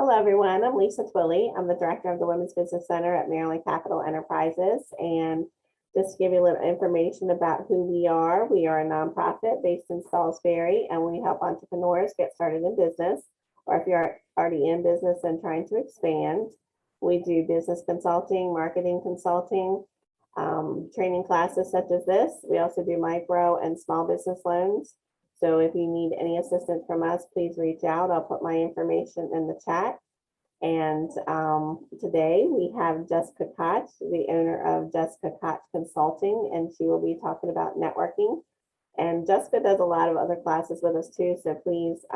Hello, everyone. I'm Lisa Twilley. I'm the director of the Women's Business Center at Maryland Capital Enterprises. And just to give you a little information about who we are a nonprofit based in Salisbury, and we help entrepreneurs get started in business, or if you're already in business and trying to expand. We do business consulting, marketing consulting, training classes such as this. We also do micro and small business loans. So if you need any assistance from us, please reach out. I'll put my information in the chat. And today we have Jessica Koch, the owner of Jessica Koch Consulting, and she will be talking about networking. And Jessica does a lot of other classes with us too. So please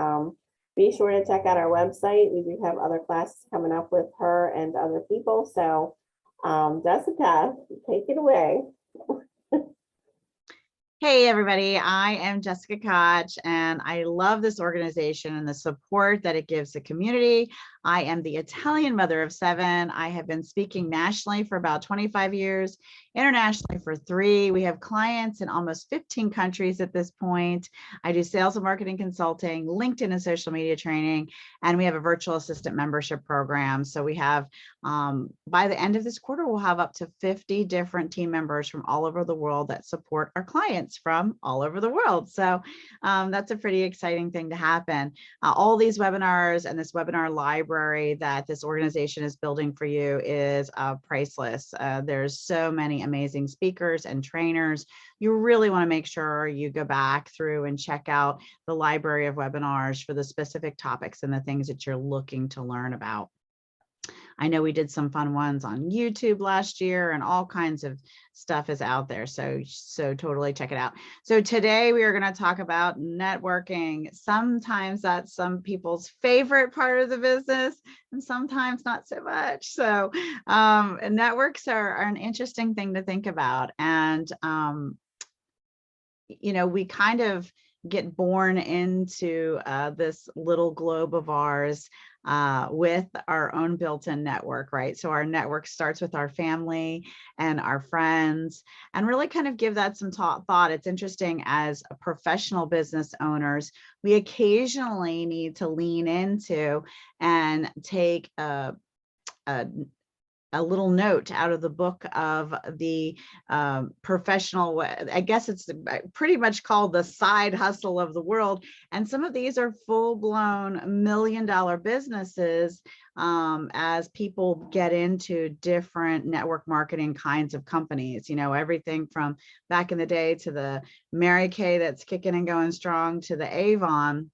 be sure to check out our website. We do have other classes coming up with her and other people. So Jessica, take it away. Hey, everybody. I am Jessica Koch, and I love this organization and the support that it gives the community. I am the Italian mother of 7. I have been speaking nationally for about 25 years, internationally for 3. We have clients in almost 15 countries at this point. I do sales and marketing consulting, LinkedIn and social media training, and we have a virtual assistant membership program. So we have, by the end of this quarter, we'll have up to 50 different team members from all over the world that support our clients from all over the world. So that's a pretty exciting thing to happen. All these webinars and this webinar library that this organization is building for you is priceless. There's so many amazing speakers and trainers. You really want to make sure you go back through and check out the library of webinars for the specific topics and the things that you're looking to learn about. I know we did some fun ones on YouTube last year, and all kinds of stuff is out there. So totally check it out. So today we are going to talk about networking. Sometimes that's some people's favorite part of the business, and sometimes not so much. So networks are an interesting thing to think about. And, you know, we kind of get born into this little globe of ours with our own built-in network, right? So our network starts with our family and our friends, and really kind of give that some thought. It's interesting, as professional business owners, we occasionally need to lean into and take a little note out of the book of the professional, I guess it's pretty much called the side hustle of the world. And some of these are full-blown million-dollar businesses as people get into different network marketing kinds of companies. You know, everything from back in the day to the Mary Kay that's kicking and going strong to the Avon.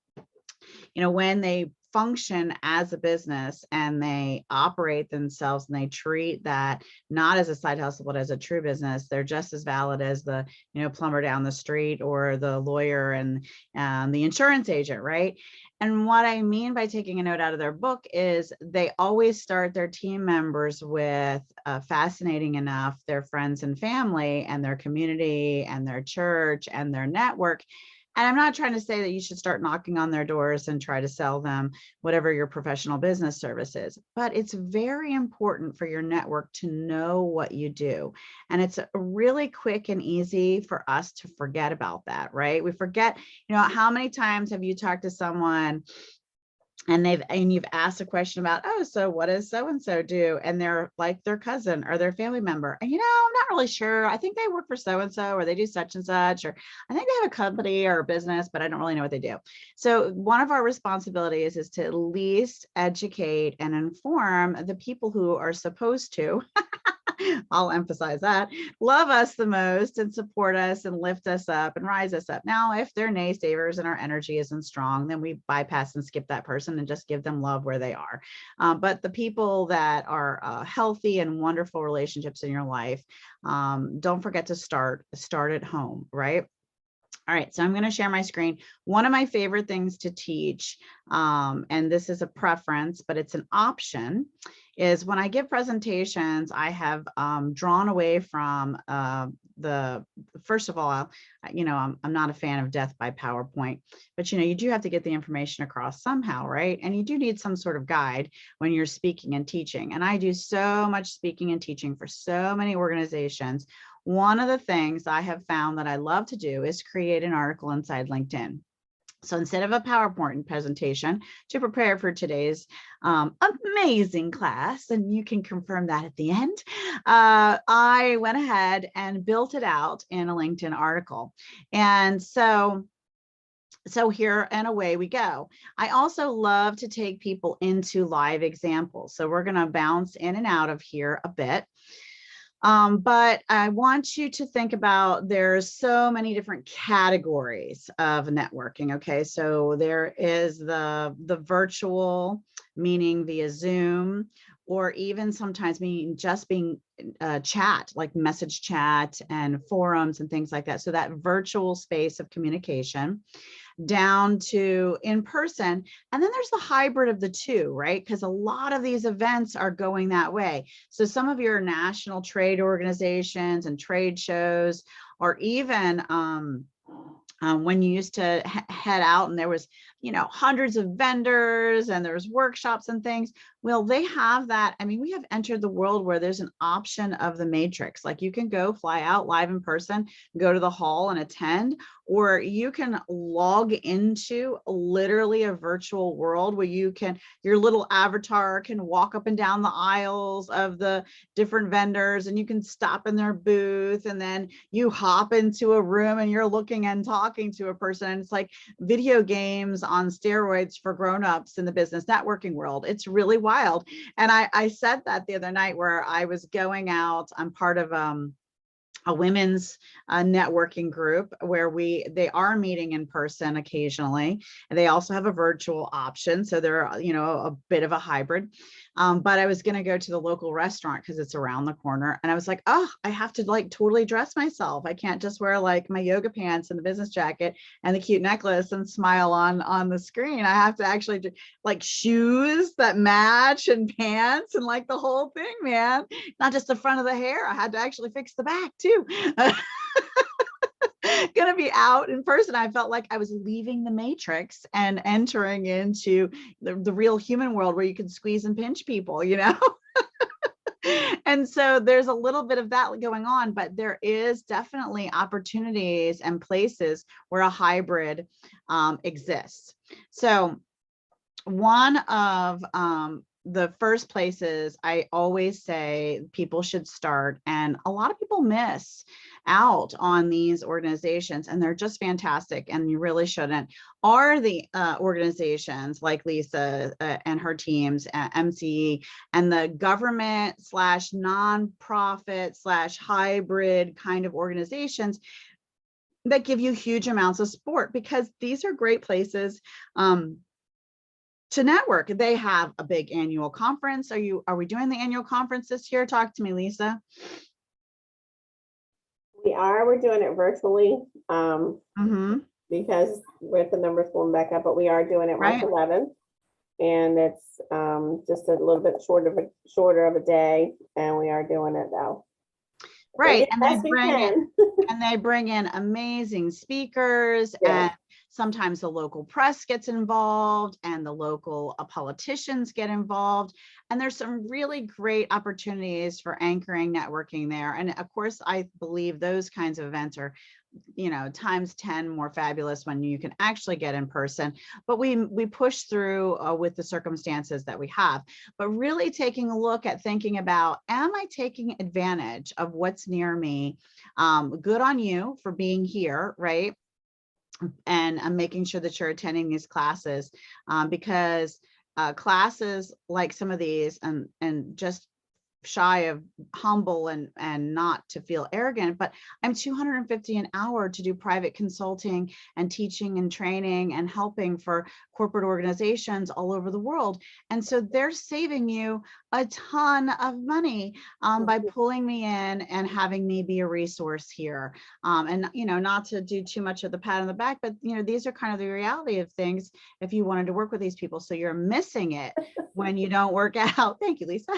You know, when they function as a business and they operate themselves and they treat that not as a side hustle, but as a true business, they're just as valid as the, you know, plumber down the street or the lawyer and the insurance agent, right? And what I mean by taking a note out of their book is they always start their team members with fascinating enough, their friends and family and their community and their church and their network. And I'm not trying to say that you should start knocking on their doors and try to sell them whatever your professional business service is, but it's very important for your network to know what you do. And it's really quick and easy for us to forget about that, right? We forget, you know, how many times have you talked to someone and you've asked a question about, oh, so what does so-and-so do? And they're like their cousin or their family member. And, you know, I'm not really sure. I think they work for so-and-so, or they do such and such, or I think they have a company or a business, but I don't really know what they do. So one of our responsibilities is to at least educate and inform the people who are supposed to, I'll emphasize that, love us the most and support us and lift us up and rise us up. Now, if they're naysayers and our energy isn't strong, then we bypass and skip that person and just give them love where they are. But the people that are healthy and wonderful relationships in your life, don't forget to start at home, right? All right, so I'm going to share my screen. One of my favorite things to teach, and this is a preference, but it's an option, is when I give presentations, I have drawn away from first of all, you know, I'm not a fan of death by PowerPoint, but, you know, you do have to get the information across somehow, right? And you do need some sort of guide when you're speaking and teaching. And I do so much speaking and teaching for so many organizations. One of the things I have found that I love to do is create an article inside LinkedIn. So instead of a PowerPoint presentation to prepare for today's amazing class, and you can confirm that at the end, I went ahead and built it out in a LinkedIn article. And so here and away we go. I also love to take people into live examples. So we're going to bounce in and out of here a bit. But I want you to think about, there's so many different categories of networking. Okay, so there is the virtual, meaning via Zoom, or even sometimes meaning just being chat, like message chat and forums and things like that. So that virtual space of communication, down to in person. And then there's the hybrid of the two, right? Because a lot of these events are going that way. So some of your national trade organizations and trade shows, or even when you used to head out and there was, hundreds of vendors and there's workshops and things. Well, they have that. I mean, we have entered the world where there's an option of the matrix. Like you can go fly out live in person, go to the hall and attend, or you can log into literally a virtual world where your little avatar can walk up and down the aisles of the different vendors, and you can stop in their booth, and then you hop into a room and you're looking and talking to a person. And it's like video games on steroids for grownups in the business networking world. It's really wild. And I said that the other night where I was going out. I'm part of a women's networking group where they are meeting in person occasionally, and they also have a virtual option. So they're, a bit of a hybrid. But I was going to go to the local restaurant because it's around the corner. And I was like, oh, I have to like totally dress myself. I can't just wear like my yoga pants and the business jacket and the cute necklace and smile on the screen. I have to actually do like shoes that match and pants and like the whole thing, man. Not just the front of the hair. I had to actually fix the back too. Gonna be out in person. I felt like I was leaving the matrix and entering into the real human world where you can squeeze and pinch people, And so there's a little bit of that going on, but there is definitely opportunities and places where a hybrid exists. So one of the first places I always say people should start, and a lot of people miss out on these organizations, and they're just fantastic, and you really shouldn't, are the organizations like Lisa and her teams at MCE, and the government / nonprofit / hybrid kind of organizations that give you huge amounts of support, because these are great places to network. They have a big annual conference. Are we doing the annual conference this year? Talk to me, Lisa. We're doing it virtually because with the numbers going back up, but we are doing it March 11th, and it's just a little bit shorter of a day, and we are doing it though. Right, and they bring in amazing speakers, and sometimes the local press gets involved, and the local politicians get involved, and there's some really great opportunities for anchoring networking there. And of course, I believe those kinds of events are, times 10 more fabulous when you can actually get in person. But we push through with the circumstances that we have, but really taking a look at thinking about, am I taking advantage of what's near me? Good on you for being here, right? And I'm making sure that you're attending these classes, because classes like some of these, and just shy of humble and not to feel arrogant, but I'm $250 an hour to do private consulting and teaching and training and helping for corporate organizations all over the world. And so they're saving you a ton of money by pulling me in and having me be a resource here. And, not to do too much of the pat on the back, but, these are kind of the reality of things if you wanted to work with these people. So you're missing it when you don't work out. Thank you, Lisa.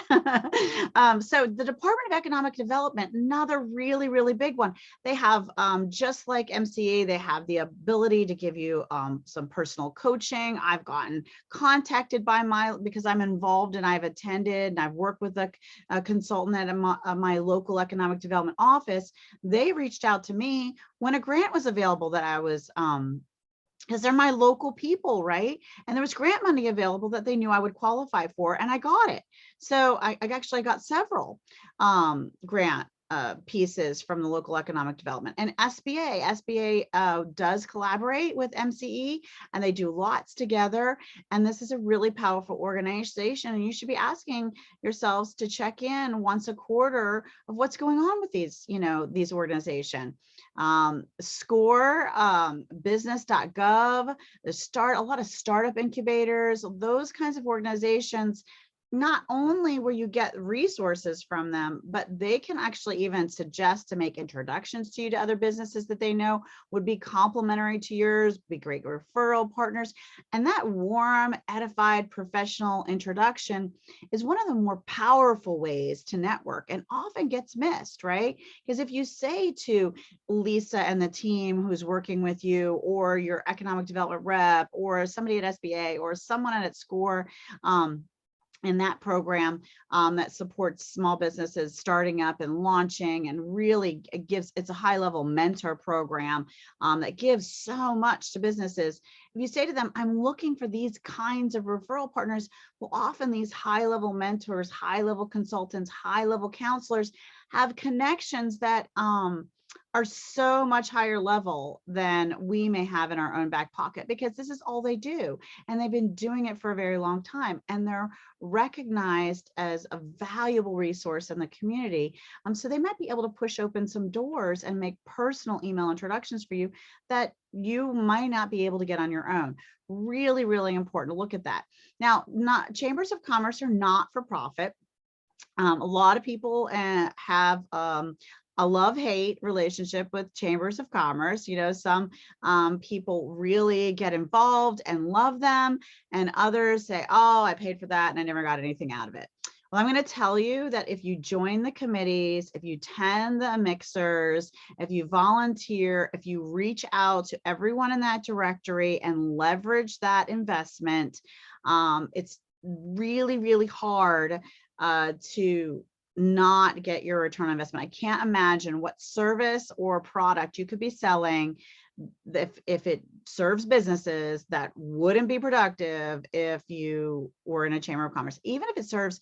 So the Department of Economic Development, another really, really big one. They have, just like MCE, they have the ability to give you some personal coaching. I've gotten contacted because I'm involved and I've attended and I've worked with a consultant at my local economic development office. They reached out to me when a grant was available that I was because they're my local people, right? And there was grant money available that they knew I would qualify for, and I got it. So I actually got several grant pieces from the local economic development. And SBA does collaborate with MCE, and they do lots together. And this is a really powerful organization, and you should be asking yourselves to check in once a quarter of what's going on with these, these organizations. SCORE, business.gov, a lot of startup incubators, those kinds of organizations. Not only will you get resources from them, but they can actually even suggest to make introductions to you to other businesses that they know would be complementary to yours, be great referral partners. And that warm, edified, professional introduction is one of the more powerful ways to network, and often gets missed, right? Because if you say to Lisa and the team who's working with you, or your economic development rep, or somebody at SBA, or someone at SCORE, in that program that supports small businesses starting up and launching, and really it's a high level mentor program that gives so much to businesses. If you say to them, I'm looking for these kinds of referral partners, well, often these high level mentors, high level consultants, high level counselors have connections that are so much higher level than we may have in our own back pocket, because this is all they do. And they've been doing it for a very long time, and they're recognized as a valuable resource in the community. So they might be able to push open some doors and make personal email introductions for you that you might not be able to get on your own. Really, really important to look at that. Now, chambers of commerce are not for profit. A lot of people have a love-hate relationship with chambers of commerce. Some people really get involved and love them, and others say, oh, I paid for that and I never got anything out of it. Well, I'm going to tell you that if you join the committees, if you attend the mixers, if you volunteer, if you reach out to everyone in that directory and leverage that investment, it's really, really hard to not get your return on investment. I can't imagine what service or product you could be selling if it serves businesses that wouldn't be productive if you were in a chamber of commerce. Even if it serves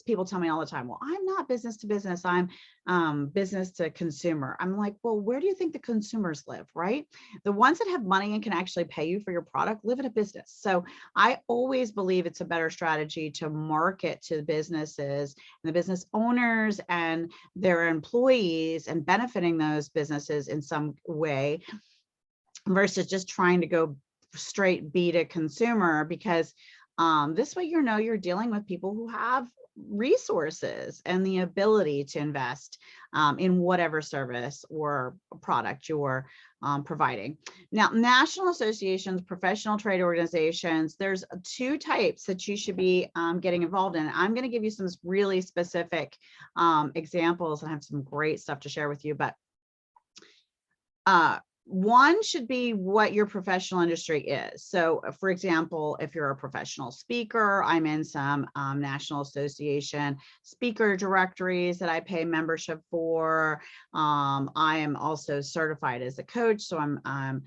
people tell me all the time, well, I'm not business to business, I'm business to consumer. I'm like, well, where do you think the consumers live, right? The ones that have money and can actually pay you for your product live in a business. So I always believe it's a better strategy to market to businesses and the business owners and their employees, and benefiting those businesses in some way, versus just trying to go straight be to consumer, because this way, you're dealing with people who have resources and the ability to invest in whatever service or product you're providing. Now, national associations, professional trade organizations, there's two types that you should be getting involved in. I'm going to give you some really specific examples, and I have some great stuff to share with you, but one should be what your professional industry is. So for example, if you're a professional speaker, I'm in some National Association speaker directories that I pay membership for. I am also certified as a coach. So I'm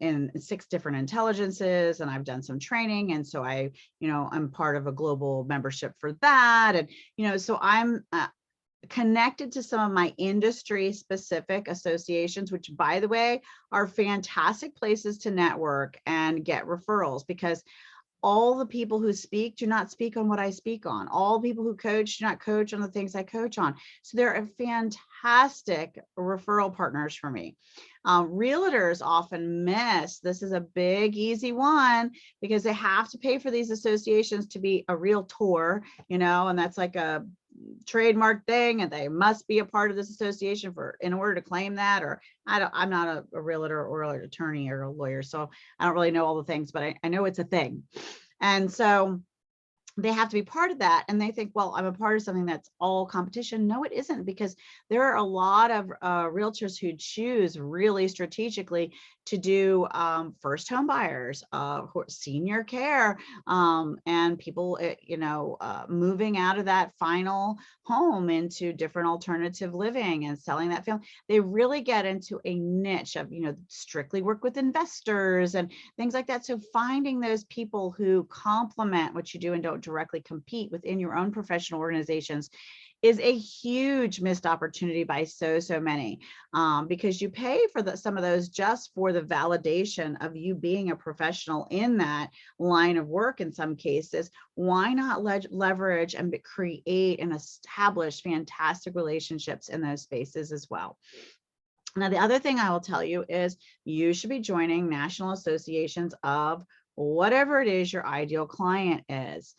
in 6 different intelligences, and I've done some training. And so I'm part of a global membership for that. And, so I'm connected to some of my industry specific associations, which by the way, are fantastic places to network and get referrals, because all the people who speak do not speak on what I speak on. All people who coach do not coach on the things I coach on. So they're fantastic referral partners for me. Realtors often miss, this is a big, easy one, because they have to pay for these associations to be a realtor, and that's like a trademark thing, and they must be a part of this association in order to claim that. Or I'm not a realtor or an attorney or a lawyer, so I don't really know all the things, but I know it's a thing. And so they have to be part of that, and they think, well, I'm a part of something that's all competition. No, it isn't, because there are a lot of realtors who choose really strategically to do first home buyers, senior care, and people, moving out of that final home into different alternative living and selling that family. They really get into a niche of, strictly work with investors and things like that. So finding those people who complement what you do and don't directly compete within your own professional organizations is a huge missed opportunity by so many, because you pay for some of those just for the validation of you being a professional in that line of work. In some cases, why not leverage and create and establish fantastic relationships in those spaces as well? Now, the other thing I will tell you is you should be joining national associations of whatever it is your ideal client is.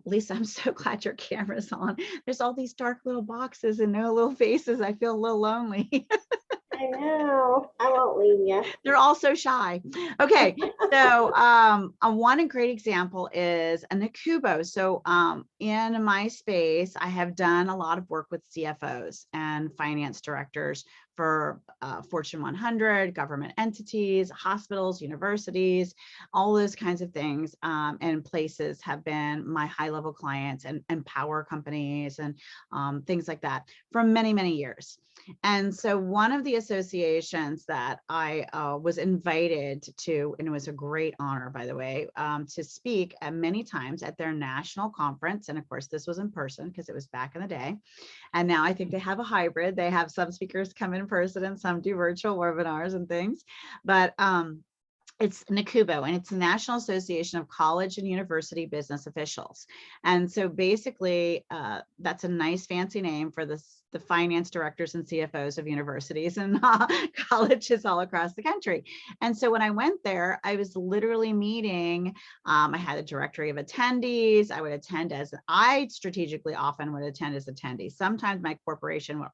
Lisa, I'm so glad your camera's on. There's all these dark little boxes and no little faces. I feel a little lonely. I know. I won't leave you. They're all so shy. Okay, so one great example is a Nakubo. So in my space, I have done a lot of work with CFOs and finance directors for Fortune 100, government entities, hospitals, universities, all those kinds of things, and places have been my high-level clients, and power companies and things like that for many, many years. And so one of the associations that I was invited to, and it was a great honor, by the way, to speak many times at their national conference. And of course, this was in person because it was back in the day. And now I think they have a hybrid. They have some speakers come in person and some do virtual webinars and things. But it's NACUBO, and it's the National Association of College and University Business Officials. And so basically, that's a nice fancy name for the finance directors and CFOs of universities and colleges all across the country. And so when I went there, I was literally meeting, I had a directory of attendees. I would attend I strategically often would attend as attendees. Sometimes my corporation that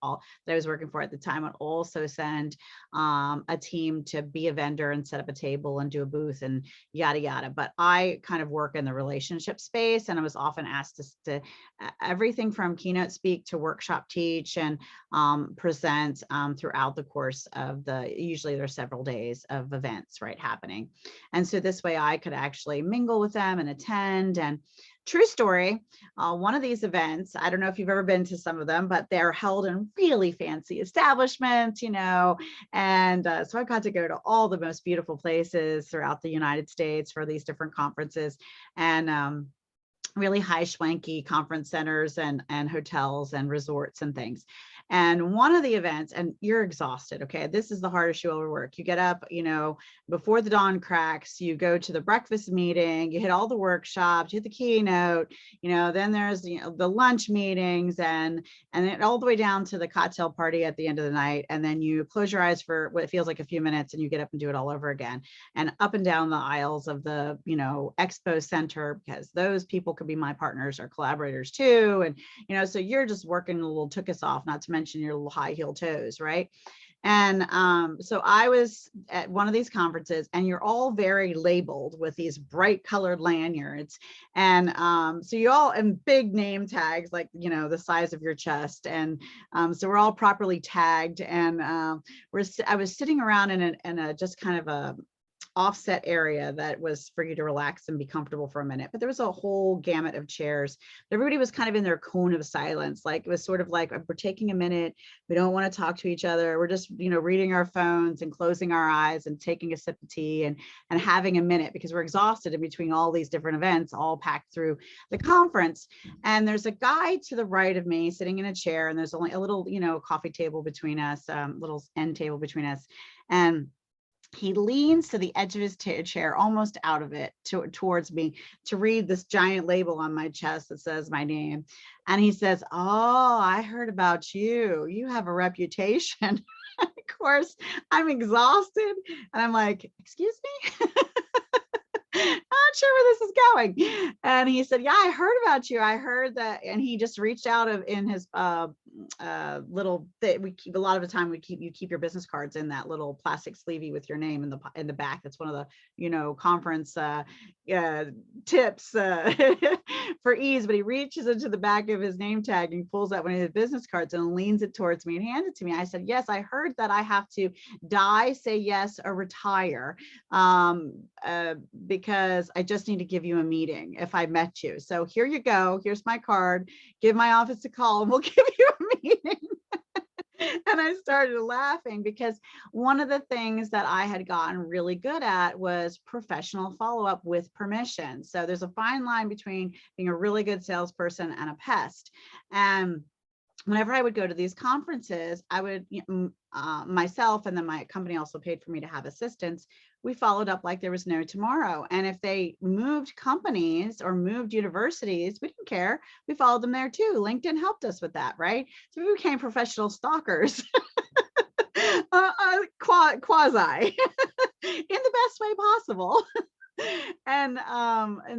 I was working for at the time would also send a team to be a vendor and set up a table and do a booth and yada yada. But I kind of work in the relationship space, and I was often asked to everything from keynote speak to workshop teach and present throughout the course of usually there's several days of events, right, happening. And so this way I could actually mingle with them and attend. And true story, one of these events, I don't know if you've ever been to some of them, but they're held in really fancy establishments, and so I got to go to all the most beautiful places throughout the United States for these different conferences, and really high schwanky conference centers and hotels and resorts and things. And one of the events, and you're exhausted, okay? This is the hardest you ever work. You get up, before the dawn cracks, you go to the breakfast meeting, you hit all the workshops, you hit the keynote, then there's the lunch meetings and then all the way down to the cocktail party at the end of the night. And then you close your eyes for what feels like a few minutes and you get up and do it all over again. And up and down the aisles of the, expo center, because those people could be my partners or collaborators too. And, so you're just working a little took us off, not to mention your little high heel toes, right? And so I was at one of these conferences, and you're all very labeled with these bright colored lanyards. And so you all, and big name tags, like, the size of your chest. And so we're all properly tagged. And I was sitting around in a just kind of a offset area that was for you to relax and be comfortable for a minute. But there was a whole gamut of chairs. Everybody was kind of in their cone of silence. Like, it was sort of like, we're taking a minute. We don't want to talk to each other. We're just, reading our phones and closing our eyes and taking a sip of tea and having a minute, because we're exhausted in between all these different events, all packed through the conference. And there's a guy to the right of me sitting in a chair, and there's only a little, coffee table between us, little end table between us. And he leans to the edge of his chair, almost out of it, towards me, to read this giant label on my chest that says my name. And he says, "Oh, I heard about you. You have a reputation." Of course, I'm exhausted. And I'm like, "Excuse me?" Not sure where this is going. And he said, "Yeah, I heard about you. I heard that." And he just reached out in his little thing. We keep, a lot of the time you keep your business cards in that little plastic sleevey with your name in the back. That's one of the conference tips for for ease, but he reaches into the back of his name tag and pulls out one of his business cards and leans it towards me and hands it to me. I said, yes, I heard that I have to die, say yes, or retire, because I just need to give you a meeting if I met you. So here you go. Here's my card. Give my office a call and we'll give you a meeting. And I started laughing because one of the things that I had gotten really good at was professional follow-up with permission. So there's a fine line between being a really good salesperson and a pest. And whenever I would go to these conferences, I would, myself, and then my company also paid for me to have assistants. We followed up like there was no tomorrow. And if they moved companies or moved universities, we didn't care. We followed them there too. LinkedIn helped us with that, right? So we became professional stalkers, quasi, in the best way possible. And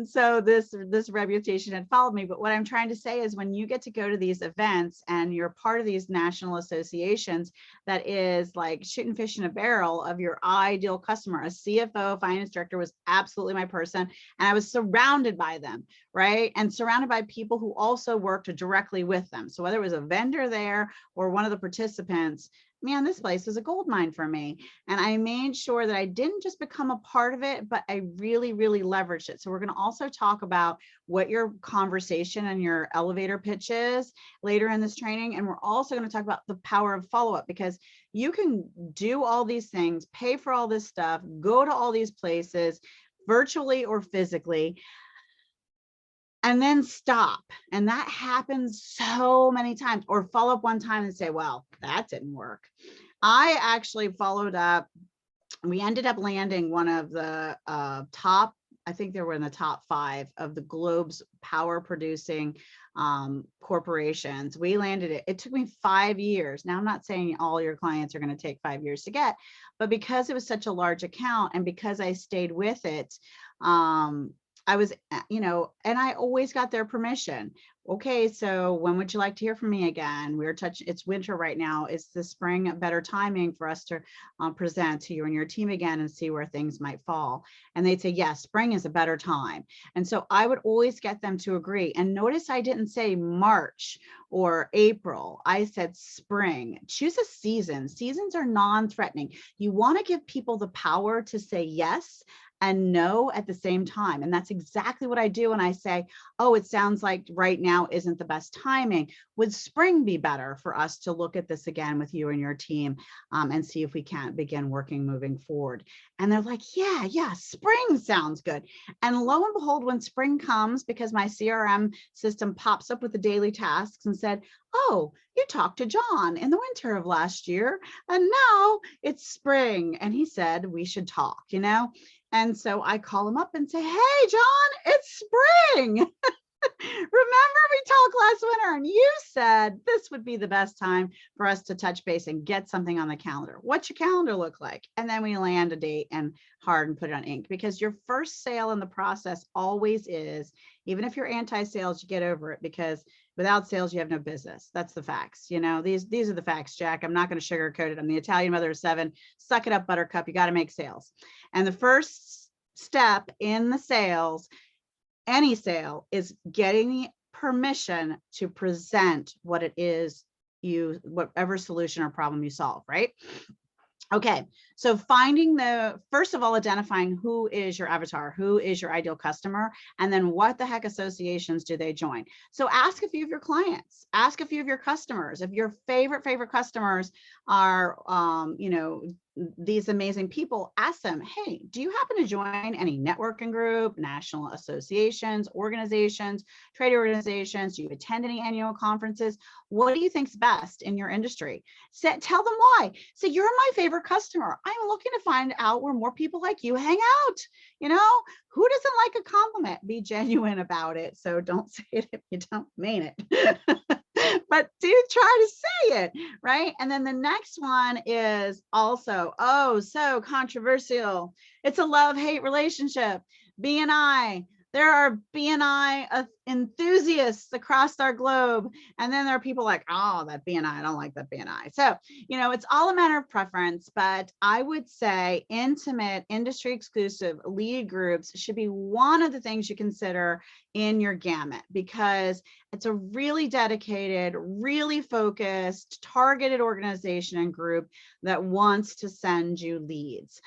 so this reputation had followed me. But what I'm trying to say is when you get to go to these events and you're part of these national associations, that is like shooting fish in a barrel of your ideal customer. A CFO, finance director was absolutely my person. And I was surrounded by them, right? And surrounded by people who also worked directly with them. So whether it was a vendor there or one of the participants, man, this place was a gold mine for me. And I made sure that I didn't just become a part of it, but I really, really leveraged it. So we're going to also talk about what your conversation and your elevator pitch is later in this training. And we're also going to talk about the power of follow-up, because you can do all these things, pay for all this stuff, go to all these places, virtually or physically, and then stop. And that happens so many times, or follow up one time and say, well, that didn't work. I actually followed up. We ended up landing one of the top, I think they were in the top 5 of the globe's power producing corporations. We landed it. It took me 5 years. Now, I'm not saying all your clients are going to take 5 years to get, but because it was such a large account and because I stayed with it, I was, and I always got their permission. Okay, so when would you like to hear from me again? It's winter right now. Is the spring a better timing for us to present to you and your team again and see where things might fall? And they'd say, yes, spring is a better time. And so I would always get them to agree. And notice I didn't say March or April. I said spring. Choose a season. Seasons are non-threatening. You want to give people the power to say yes and no at the same time. And that's exactly what I do when I say, oh, it sounds like right now isn't the best timing. Would spring be better for us to look at this again with you and your team and see if we can't begin working moving forward? And they're like, yeah, spring sounds good. And lo and behold, when spring comes, because my CRM system pops up with the daily tasks and said, oh, you talked to John in the winter of last year, and now it's spring. And he said, we should talk, And so I call him up and say, hey, John, it's spring. Remember we talked last winter and you said this would be the best time for us to touch base and get something on the calendar. What's your calendar look like? And then we land a date and hard and put it on ink, because your first sale in the process always is, even if you're anti-sales, you get over it, because without sales, you have no business. That's the facts. These are the facts, Jack. I'm not going to sugarcoat it. I'm the Italian mother of 7. Suck it up, buttercup. You got to make sales. And the first step in the sales, any sale, is getting the permission to present what it is whatever solution or problem you solve, right? Okay, so first of all, identifying who is your avatar, who is your ideal customer, and then what the heck associations do they join? So ask a few of your clients, ask a few of your customers. If your favorite customers are, these amazing people, ask them, hey, do you happen to join any networking group, national associations, organizations, trade organizations? Do you attend any annual conferences? What do you think's best in your industry? Tell them why. Say, you're my favorite customer. I'm looking to find out where more people like you hang out. Who doesn't like a compliment? Be genuine about it. So don't say it if you don't mean it. But do try to say it, right? And then the next one is also, oh, so controversial. It's a love-hate relationship. BNI, There are BNI enthusiasts across our globe. And then there are people like, oh, that BNI, I don't like that BNI. So, it's all a matter of preference, but I would say intimate, industry exclusive lead groups should be one of the things you consider in your gamut, because it's a really dedicated, really focused, targeted organization and group that wants to send you leads.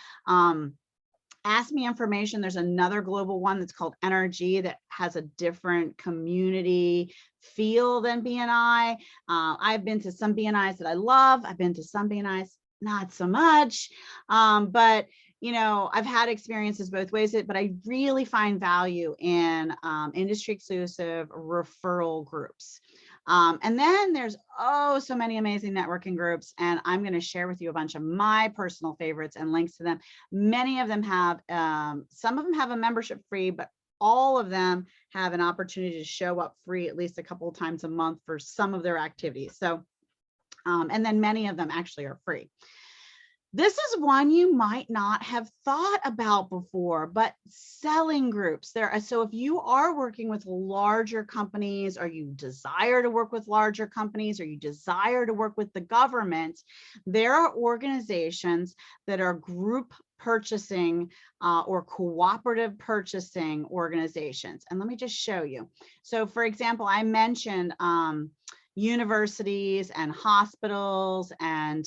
Ask Me Information, there's another global one that's called NRG that has a different community feel than BNI. I've been to some BNIs that I love. I've been to some BNIs not so much, but I've had experiences both ways, but I really find value in industry exclusive referral groups. And then there's so many amazing networking groups, and I'm going to share with you a bunch of my personal favorites and links to them. Many of them have, some of them have a membership free, but all of them have an opportunity to show up free at least a couple of times a month for some of their activities. So, and then many of them actually are free. This is one you might not have thought about before, but selling groups. So if you are working with larger companies, or you desire to work with larger companies, or you desire to work with the government, there are organizations that are group purchasing or cooperative purchasing organizations. And let me just show you. So for example, I mentioned universities and hospitals and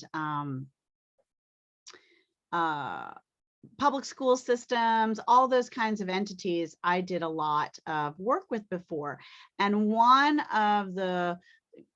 public school systems, all those kinds of entities I did a lot of work with before. And one of the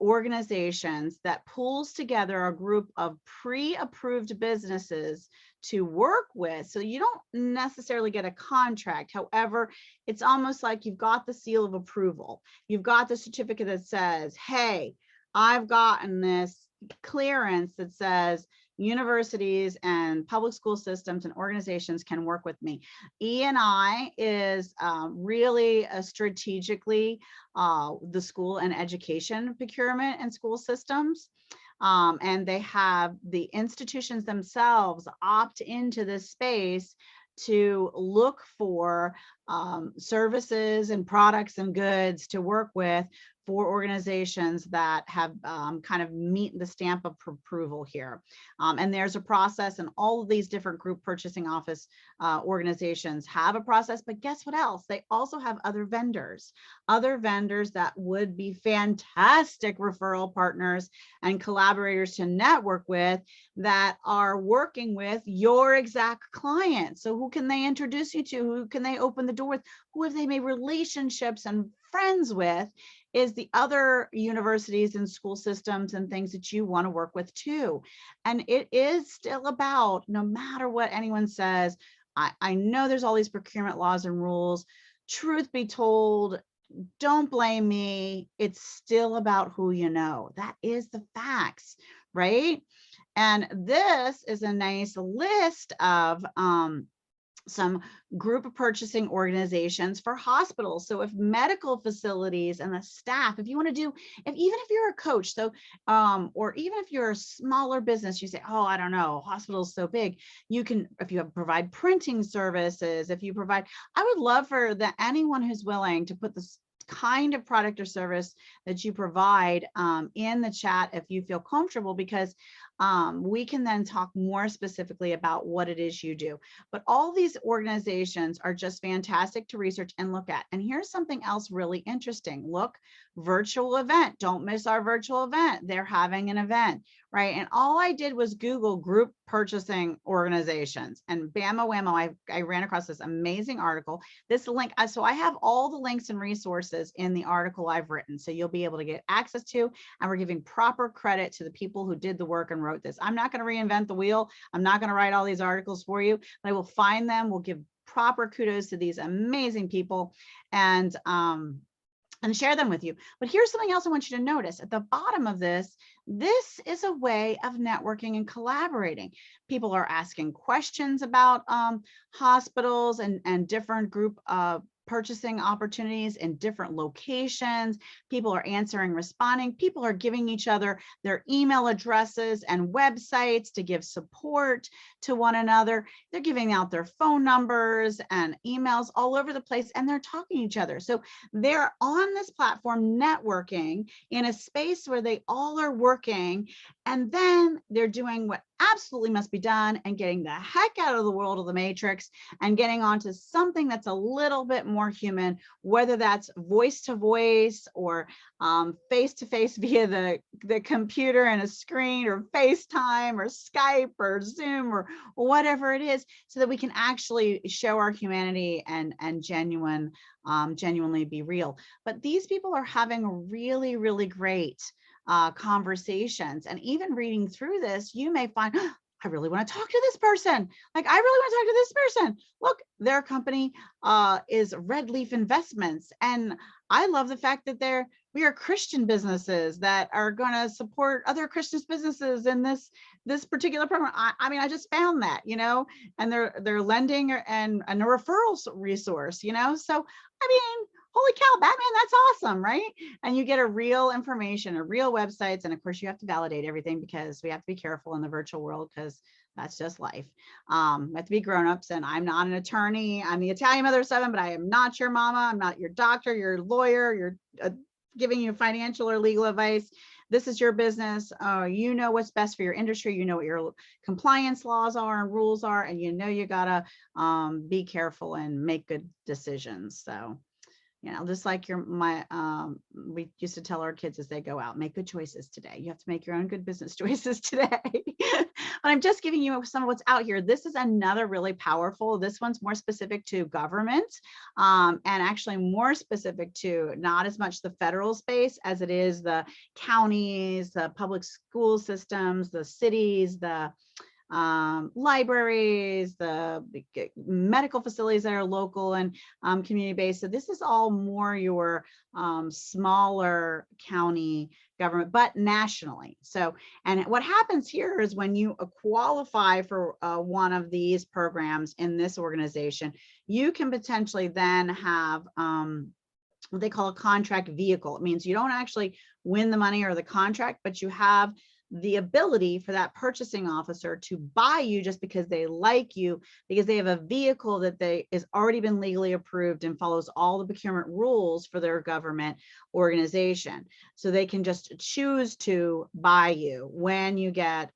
organizations that pulls together a group of pre-approved businesses to work with, so you don't necessarily get a contract. However, it's almost like you've got the seal of approval. You've got the certificate that says, hey, I've gotten this clearance that says universities and public school systems and organizations can work with me. E&I is really strategically the school and education procurement and school systems. And they have the institutions themselves opt into this space to look for services and products and goods to work with for organizations that have kind of meet the stamp of approval here. And there's a process, and all of these different group purchasing office organizations have a process, but guess what else? They also have other vendors that would be fantastic referral partners and collaborators to network with, that are working with your exact client. So who can they introduce you to? Who can they open the door with? Who have they made relationships and friends with? Is the other universities and school systems and things that you want to work with too. And it is still about, no matter what anyone says, I know there's all these procurement laws and rules. Truth be told, don't blame me. It's still about who you know. That is the facts, right? And this is a nice list of some group purchasing organizations for hospitals. So if medical facilities and the staff, if you want to do, even if you're a coach, so or even if you're a smaller business, you say, oh, I don't know, hospital's so big, you can, if you provide printing services, if you provide, I would love for anyone who's willing to put this kind of product or service that you provide in the chat if you feel comfortable, because we can then talk more specifically about what it is you do. But all these organizations are just fantastic to research and look at. And here's something else really interesting. Look, virtual event. Don't miss our virtual event. They're having an event, right? And all I did was Google group purchasing organizations, and bammo whammo, I ran across this amazing article. This link, so I have all the links and resources in the article I've written, so you'll be able to get access to, and we're giving proper credit to the people who did the work and wrote this. I'm not going to reinvent the wheel. I'm not going to write all these articles for you, but I will find them. We'll give proper kudos to these amazing people and share them with you. But here's something else I want you to notice at the bottom of this. This is a way of networking and collaborating. People are asking questions about hospitals and different group purchasing opportunities in different locations. People are answering, responding. People are giving each other their email addresses and websites to give support to one another. They're giving out their phone numbers and emails all over the place, and they're talking to each other. So they're on this platform networking in a space where they all are working, and then they're doing what absolutely must be done and getting the heck out of the world of the matrix and getting onto something that's a little bit more human, whether that's voice to voice or face to face via the computer and a screen, or FaceTime or Skype or Zoom or whatever it is, so that we can actually show our humanity and genuinely be real. But these people are having really, really great conversations. And even reading through this, you may find, "Oh, I really want to talk to this person. Like, I really want to talk to this person. Look, their company is Red Leaf Investments. And I love the fact that we are Christian businesses that are going to support other Christian businesses in this particular program." I mean, I just found that, and they're lending and a referral resource, So, I mean, holy cow, Batman, that's awesome, right? And you get a real information, a real websites. And of course, you have to validate everything, because we have to be careful in the virtual world, because that's just life. We have to be grown-ups, and I'm not an attorney. I'm the Italian mother of 7, but I am not your mama. I'm not your doctor, your lawyer, you're giving you financial or legal advice. This is your business. You know what's best for your industry. You know what your compliance laws are and rules are, and you gotta be careful and make good decisions. So, just like we used to tell our kids as they go out, make good choices today. You have to make your own good business choices today. But I'm just giving you some of what's out here. This is another really powerful, this one's more specific to government, and actually more specific to not as much the federal space as it is the counties, the public school systems, the cities, the libraries, the medical facilities that are local and community-based. So this is all more your smaller county government, but nationally. So, and what happens here is when you qualify for one of these programs in this organization, you can potentially then have what they call a contract vehicle. It means you don't actually win the money or the contract, but you have the ability for that purchasing officer to buy you just because they like you, because they have a vehicle that is already been legally approved and follows all the procurement rules for their government organization. So they can just choose to buy you when you get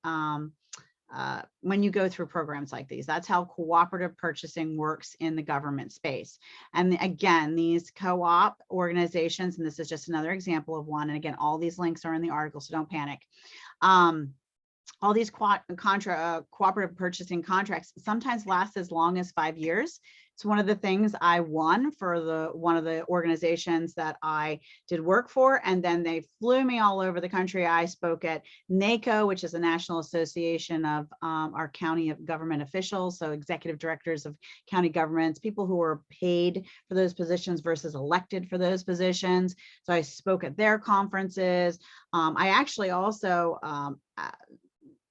when you go through programs like these. That's how cooperative purchasing works in the government space. And again, these co-op organizations, and this is just another example of one. And again, all these links are in the article, so don't panic. All these cooperative purchasing contracts sometimes last as long as 5 years. It's one of the things I won for one of the organizations that I did work for, and then they flew me all over the country. I spoke at NACO, which is the National Association of our county government officials, so executive directors of county governments, people who are paid for those positions versus elected for those positions. So I spoke at their conferences. I actually also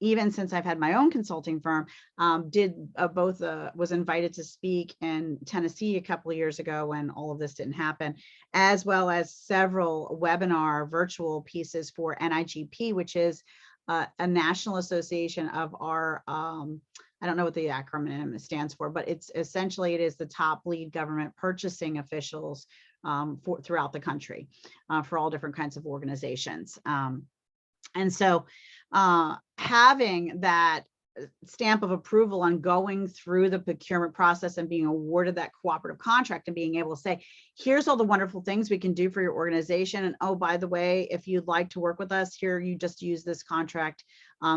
even since I've had my own consulting firm, was invited to speak in Tennessee a couple of years ago when all of this didn't happen, as well as several webinar virtual pieces for NIGP, which is a national association of our, I don't know what the acronym stands for, but it's essentially, it is the top lead government purchasing officials throughout the country for all different kinds of organizations. And so having that stamp of approval on going through the procurement process and being awarded that cooperative contract and being able to say, here's all the wonderful things we can do for your organization. And oh, by the way, if you'd like to work with us here, you just use this contract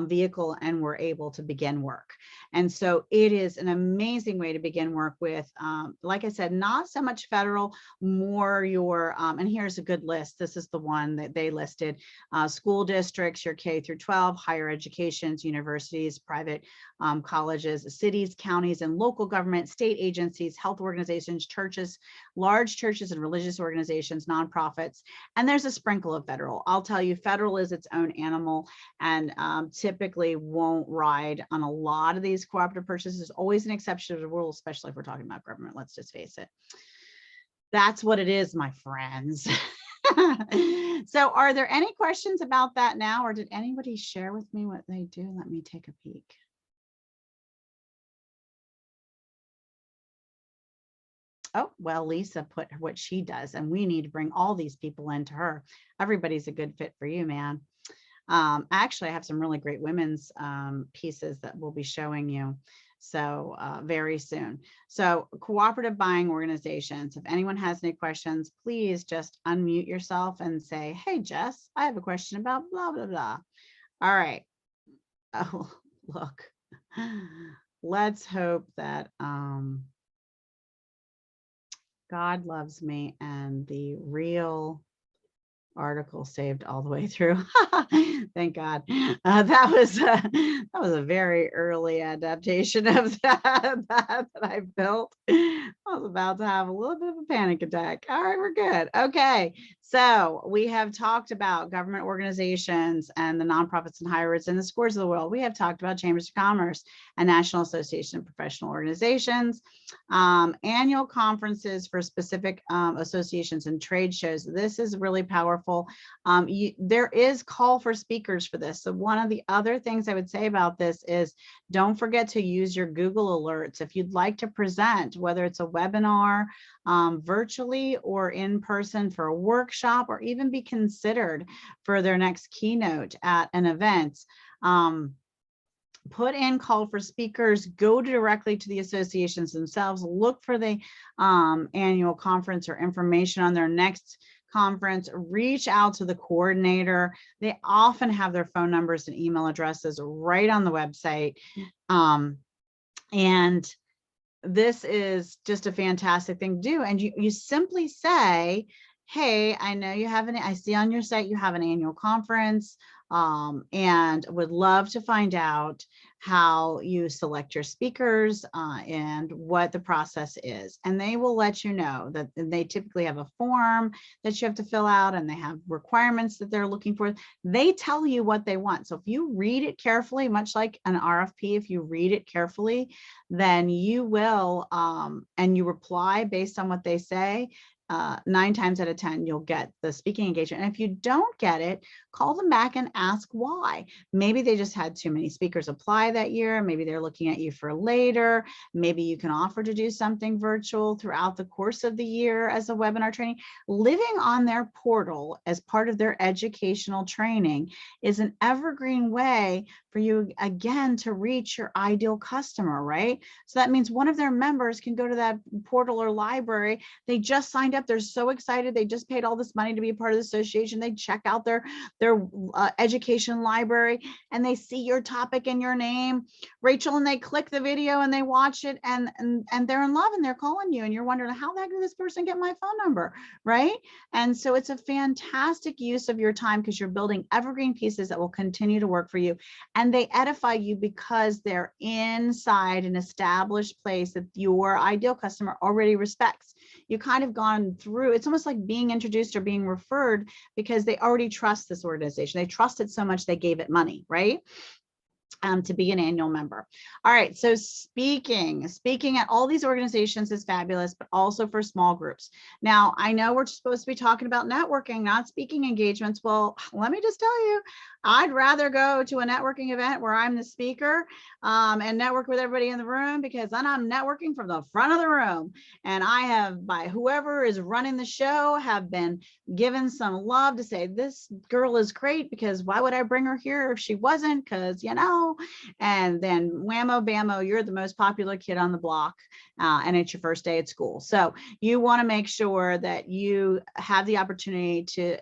vehicle and we're able to begin work. And so it is an amazing way to begin work with, like I said, not so much federal, more your, and here's a good list. This is the one that they listed: school districts, your K through 12, higher educations, universities, private colleges, cities, counties, and local government, state agencies, health organizations, churches, large churches and religious organizations, nonprofits, and there's a sprinkle of federal. I'll tell you, federal is its own animal and typically won't ride on a lot of these cooperative purchases. There's always an exception to the rule, especially if we're talking about government, let's just face it. That's what it is, my friends. So are there any questions about that now, or did anybody share with me what they do? Let me take a peek. Oh, well, Lisa put what she does, and we need to bring all these people into her. Everybody's a good fit for you, man. Actually, I have some really great women's pieces that we'll be showing you. So very soon. So cooperative buying organizations, if anyone has any questions, please just unmute yourself and say, hey, Jess, I have a question about blah, blah, blah. All right. Oh, look, let's hope that God loves me and the real article saved all the way through. Thank God. That was a very early adaptation of that I built. I was about to have a little bit of a panic attack. All right, we're good. Okay, so we have talked about government organizations and the nonprofits and hybrids and the scores of the world. We have talked about chambers of commerce and National Association of Professional Organizations, annual conferences for specific associations and trade shows. This is really powerful. There is call for speakers for this. So one of the other things I would say about this is don't forget to use your Google alerts. If you'd like to present, whether it's a webinar, virtually or in person for a workshop, or even be considered for their next keynote at an event, put in call for speakers, go directly to the associations themselves, look for the annual conference or information on their next conference, reach out to the coordinator. They often have their phone numbers and email addresses right on the website. And this is just a fantastic thing to do. And you simply say, hey, I know you have I see on your site you have an annual conference, and would love to find out how you select your speakers and what the process is. And they will let you know that they typically have a form that you have to fill out, and they have requirements that they're looking for. They tell you what they want. So if you read it carefully, much like an RFP, if you read it carefully, then you will, and you reply based on what they say, 9 times out of 10, you'll get the speaking engagement. And if you don't get it, call them back and ask why. Maybe they just had too many speakers apply that year. Maybe they're looking at you for later. Maybe you can offer to do something virtual throughout the course of the year as a webinar training. Living on their portal as part of their educational training is an evergreen way for you, again, to reach your ideal customer, right? So that means one of their members can go to that portal or library. They just signed up. They're so excited. They just paid all this money to be a part of the association. They check out their education library, and they see your topic and your name, Rachel, and they click the video and they watch it, and they're in love, and they're calling you, and you're wondering, how the heck did this person get my phone number, right? And so it's a fantastic use of your time, because you're building evergreen pieces that will continue to work for you, and they edify you because they're inside an established place that your ideal customer already respects. You kind of gone through, it's almost like being introduced or being referred, because they already trust this organization. They trust it so much they gave it money, right? To be an annual member. All right, so speaking at all these organizations is fabulous, but also for small groups. Now, I know we're supposed to be talking about networking, not speaking engagements. Well, let me just tell you, I'd rather go to a networking event where I'm the speaker and network with everybody in the room, because then I'm networking from the front of the room. And I have, by whoever is running the show, have been given some love to say, this girl is great, because why would I bring her here if she wasn't? Because, you know, and then whammo bammo, you're the most popular kid on the block, and it's your first day at school. So you want to make sure that you have the opportunity to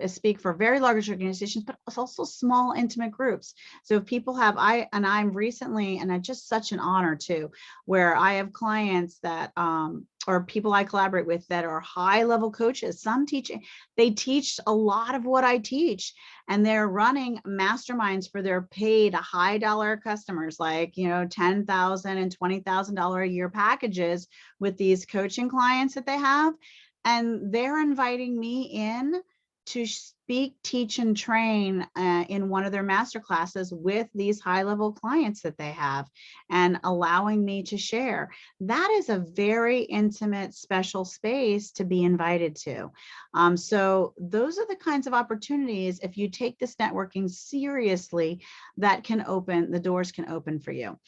speak for very large organizations, but also small intimate groups. So if people have, I'm recently, and it's just such an honor too, where I have clients that or people I collaborate with that are high level coaches. Some teaching, they teach a lot of what I teach, and they're running masterminds for their paid high dollar customers, like, you know, $10,000 and $20,000 a year packages with these coaching clients that they have. And they're inviting me in to speak, teach, and train in one of their master classes with these high-level clients that they have, and allowing me to share. That is a very intimate, special space to be invited to. So those are the kinds of opportunities, if you take this networking seriously, that can open, the doors can open for you.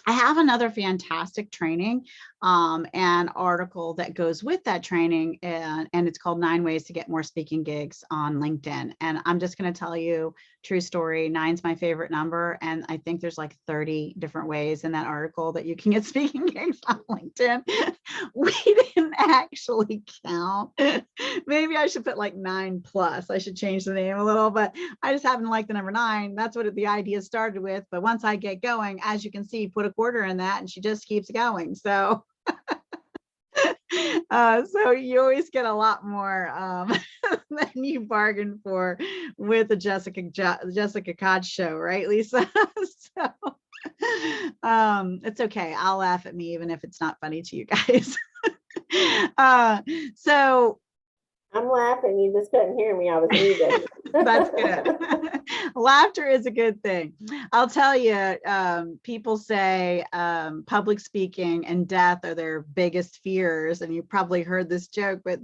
I have another fantastic training and article that goes with that training, and it's called 9 Ways to Get More Speaking Gigs on LinkedIn. And I'm just going to tell you, true story, 9's my favorite number. And I think there's like 30 different ways in that article that you can get speaking gigs on LinkedIn. We didn't actually count. Maybe I should put like 9 plus. I should change the name a little, but I just happen to like the number 9. That's what the idea started with. But once I get going, as you can see, put a quarter in that and she just keeps going. So so you always get a lot more than you bargained for with the Jessica Koch show, right, Lisa? So it's okay. I'll laugh at me even if it's not funny to you guys. So I'm laughing. You just couldn't hear me. I was reading. that's good. Laughter is a good thing. I'll tell you, people say public speaking and death are their biggest fears. And you probably heard this joke, but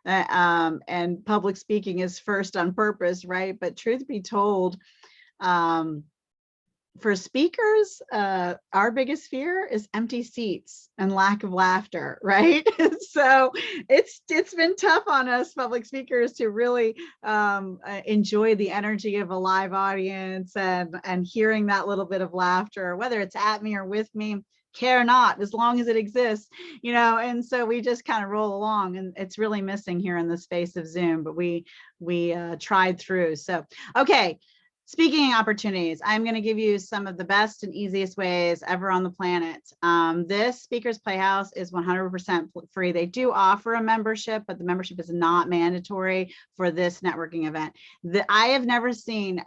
and public speaking is first on purpose, right? But truth be told, for speakers, our biggest fear is empty seats and lack of laughter, right? So it's been tough on us public speakers to really enjoy the energy of a live audience and hearing that little bit of laughter, whether it's at me or with me. Care not, as long as it exists, you know. And so we just kind of roll along, and it's really missing here in the space of Zoom, but we tried through. So okay. Speaking opportunities, I'm going to give you some of the best and easiest ways ever on the planet. This Speakers Playhouse is 100% free. They do offer a membership, but the membership is not mandatory for this networking event. I have never seen,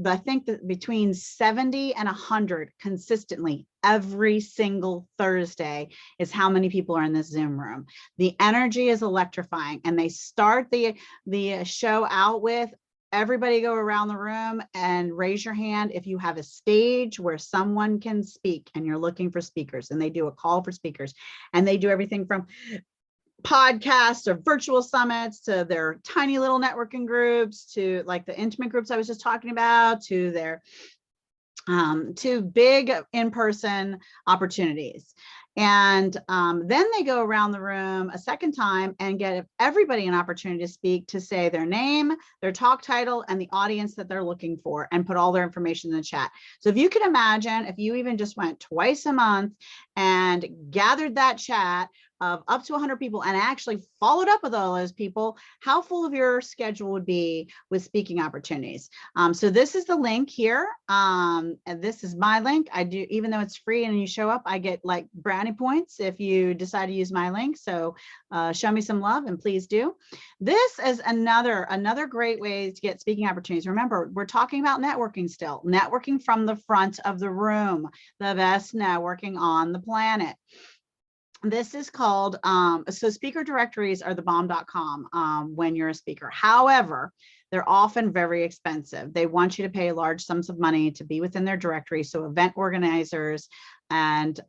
I think that between 70 and 100 consistently every single Thursday is how many people are in this Zoom room. The energy is electrifying, and they start the show out with, everybody go around the room and raise your hand if you have a stage where someone can speak and you're looking for speakers. And they do a call for speakers, and they do everything from podcasts or virtual summits to their tiny little networking groups to like the intimate groups I was just talking about, to their to big in-person opportunities. And then they go around the room a second time and get everybody an opportunity to speak, to say their name, their talk title, and the audience that they're looking for, and put all their information in the chat. So if you can imagine, if you even just went twice a month and gathered that chat of up to 100 people and actually followed up with all those people, how full of your schedule would be with speaking opportunities. So this is the link here. And this is my link. I do, even though it's free and you show up, I get like brownie points if you decide to use my link. So show me some love, and please do. This is another great way to get speaking opportunities. Remember, we're talking about networking still, networking from the front of the room, the best networking on the planet. This is called, so speaker directories are the bomb.com when you're a speaker. However, they're often very expensive. They want you to pay large sums of money to be within their directory. So event organizers and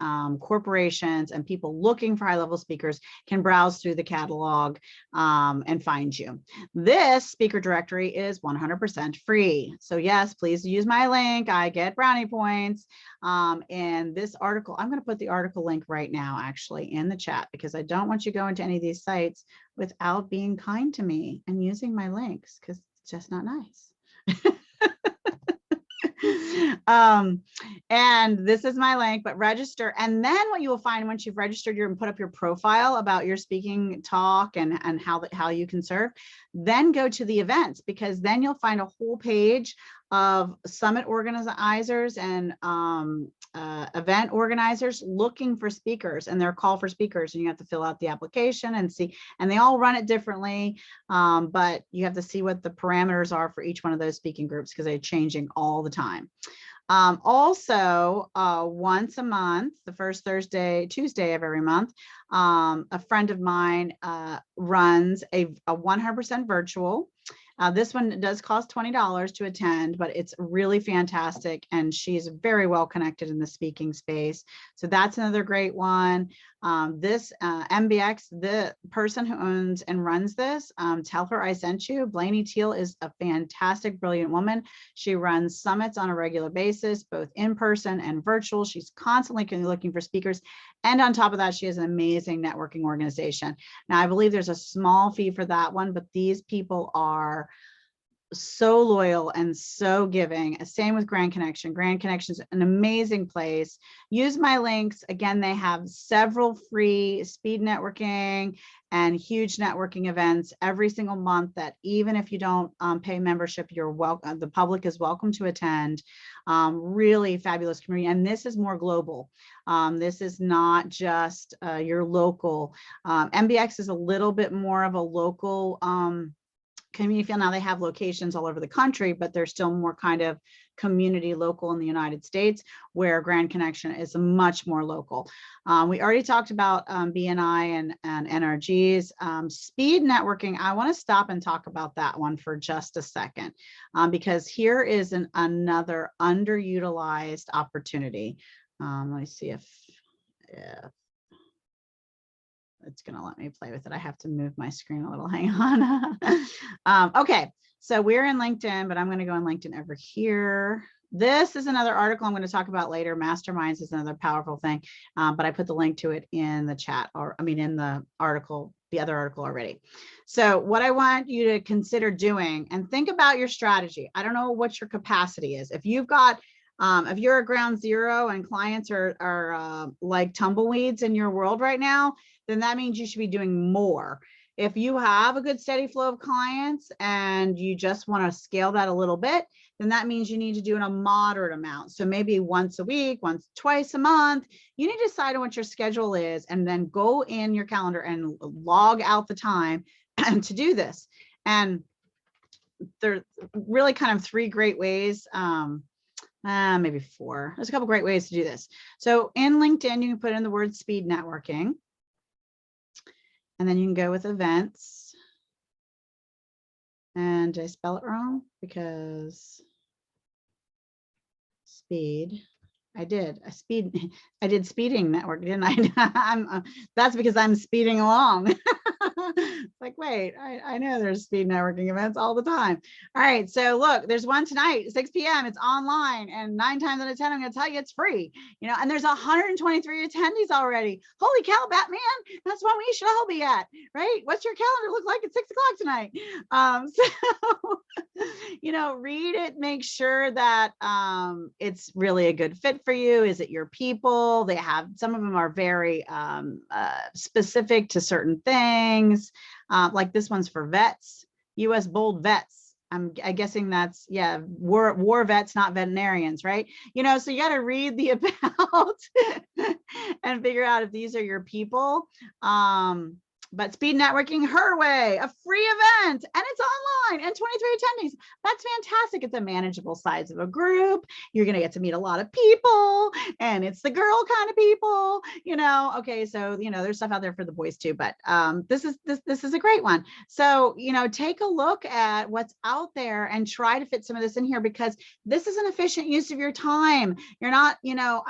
corporations and people looking for high-level speakers can browse through the catalog and find you. This speaker directory is 100% free. So yes, please use my link. I get brownie points. And this article, I'm going to put the article link right now, actually, in the chat, because I don't want you to go into any of these sites without being kind to me and using my links, because it's just not nice. And this is my link, but register. And then what you will find once you've registered, you're going to put up your profile about your speaking talk and how you can serve. Then go to the events, because then you'll find a whole page of summit organizers and event organizers looking for speakers, and their call for speakers, and you have to fill out the application and see, and they all run it differently, but you have to see what the parameters are for each one of those speaking groups, because they're changing all the time. Also, once a month, the first Tuesday of every month, a friend of mine runs a 100% virtual. This one does cost $20 to attend, but it's really fantastic. And she's very well connected in the speaking space. So that's another great one. This MBX, the person who owns and runs this, tell her I sent you. Blaney Teal is a fantastic, brilliant woman. She runs summits on a regular basis, both in person and virtual. She's constantly looking for speakers. And on top of that, she has an amazing networking organization. Now, I believe there's a small fee for that one, but these people are so loyal and so giving. Same with Grand Connection. Grand Connection is an amazing place. Use my links. Again, they have several free speed networking and huge networking events every single month that even if you don't pay membership, you're welcome. The public is welcome to attend. Really fabulous community. And this is more global. This is not just your local. MBX is a little bit more of a local community feel. Now they have locations all over the country, but they're still more kind of community local in the United States, where Grand Connection is much more local. We already talked about BNI and NRGs. Speed networking, I want to stop and talk about that one for just a second, because here is another underutilized opportunity. Let me see if it's going to let me play with it. I have to move my screen a little. Hang on. Okay, so we're in LinkedIn, but I'm going to go in LinkedIn over here. This is another article I'm going to talk about later. Masterminds is another powerful thing, but I put the link to it in the chat, or I mean in the article, the other article already. So what I want you to consider doing, and think about your strategy. I don't know what your capacity is. If you've got if you're a ground zero and clients are like tumbleweeds in your world right now, then that means you should be doing more. If you have a good steady flow of clients and you just want to scale that a little bit, then that means you need to do in a moderate amount. So maybe once a week, twice a month, you need to decide on what your schedule is and then go in your calendar and log out the time to do this. And there's really kind of three great ways. Maybe four. There's a couple great ways to do this. So in LinkedIn, you can put in the word speed networking, and then you can go with events. And did I spell it wrong? Because speed, I did speeding network, didn't I? That's because I'm speeding along. It's like, wait, I know there's speed networking events all the time. All right, so look, there's one tonight, 6 p.m. It's online, and 9 times out of 10, I'm going to tell you it's free. You know, and there's 123 attendees already. Holy cow, Batman! That's when we should all be at, right? What's your calendar look like at 6 o'clock tonight? So, you know, read it, make sure that it's really a good fit for you. Is it your people? They have, some of them are very specific to certain things. Like this one's for vets, U.S. bold vets. I'm guessing that's, yeah, war vets, not veterinarians, right? You know, so you got to read the about and figure out if these are your people. But speed networking her way, a free event, and it's online, and 23 attendees. That's fantastic. It's a manageable size of a group. You're going to get to meet a lot of people, and it's the girl kind of people, you know. Okay, so you know there's stuff out there for the boys too, but this is a great one. So you know, take a look at what's out there and try to fit some of this in here, because this is an efficient use of your time. You're not, you know,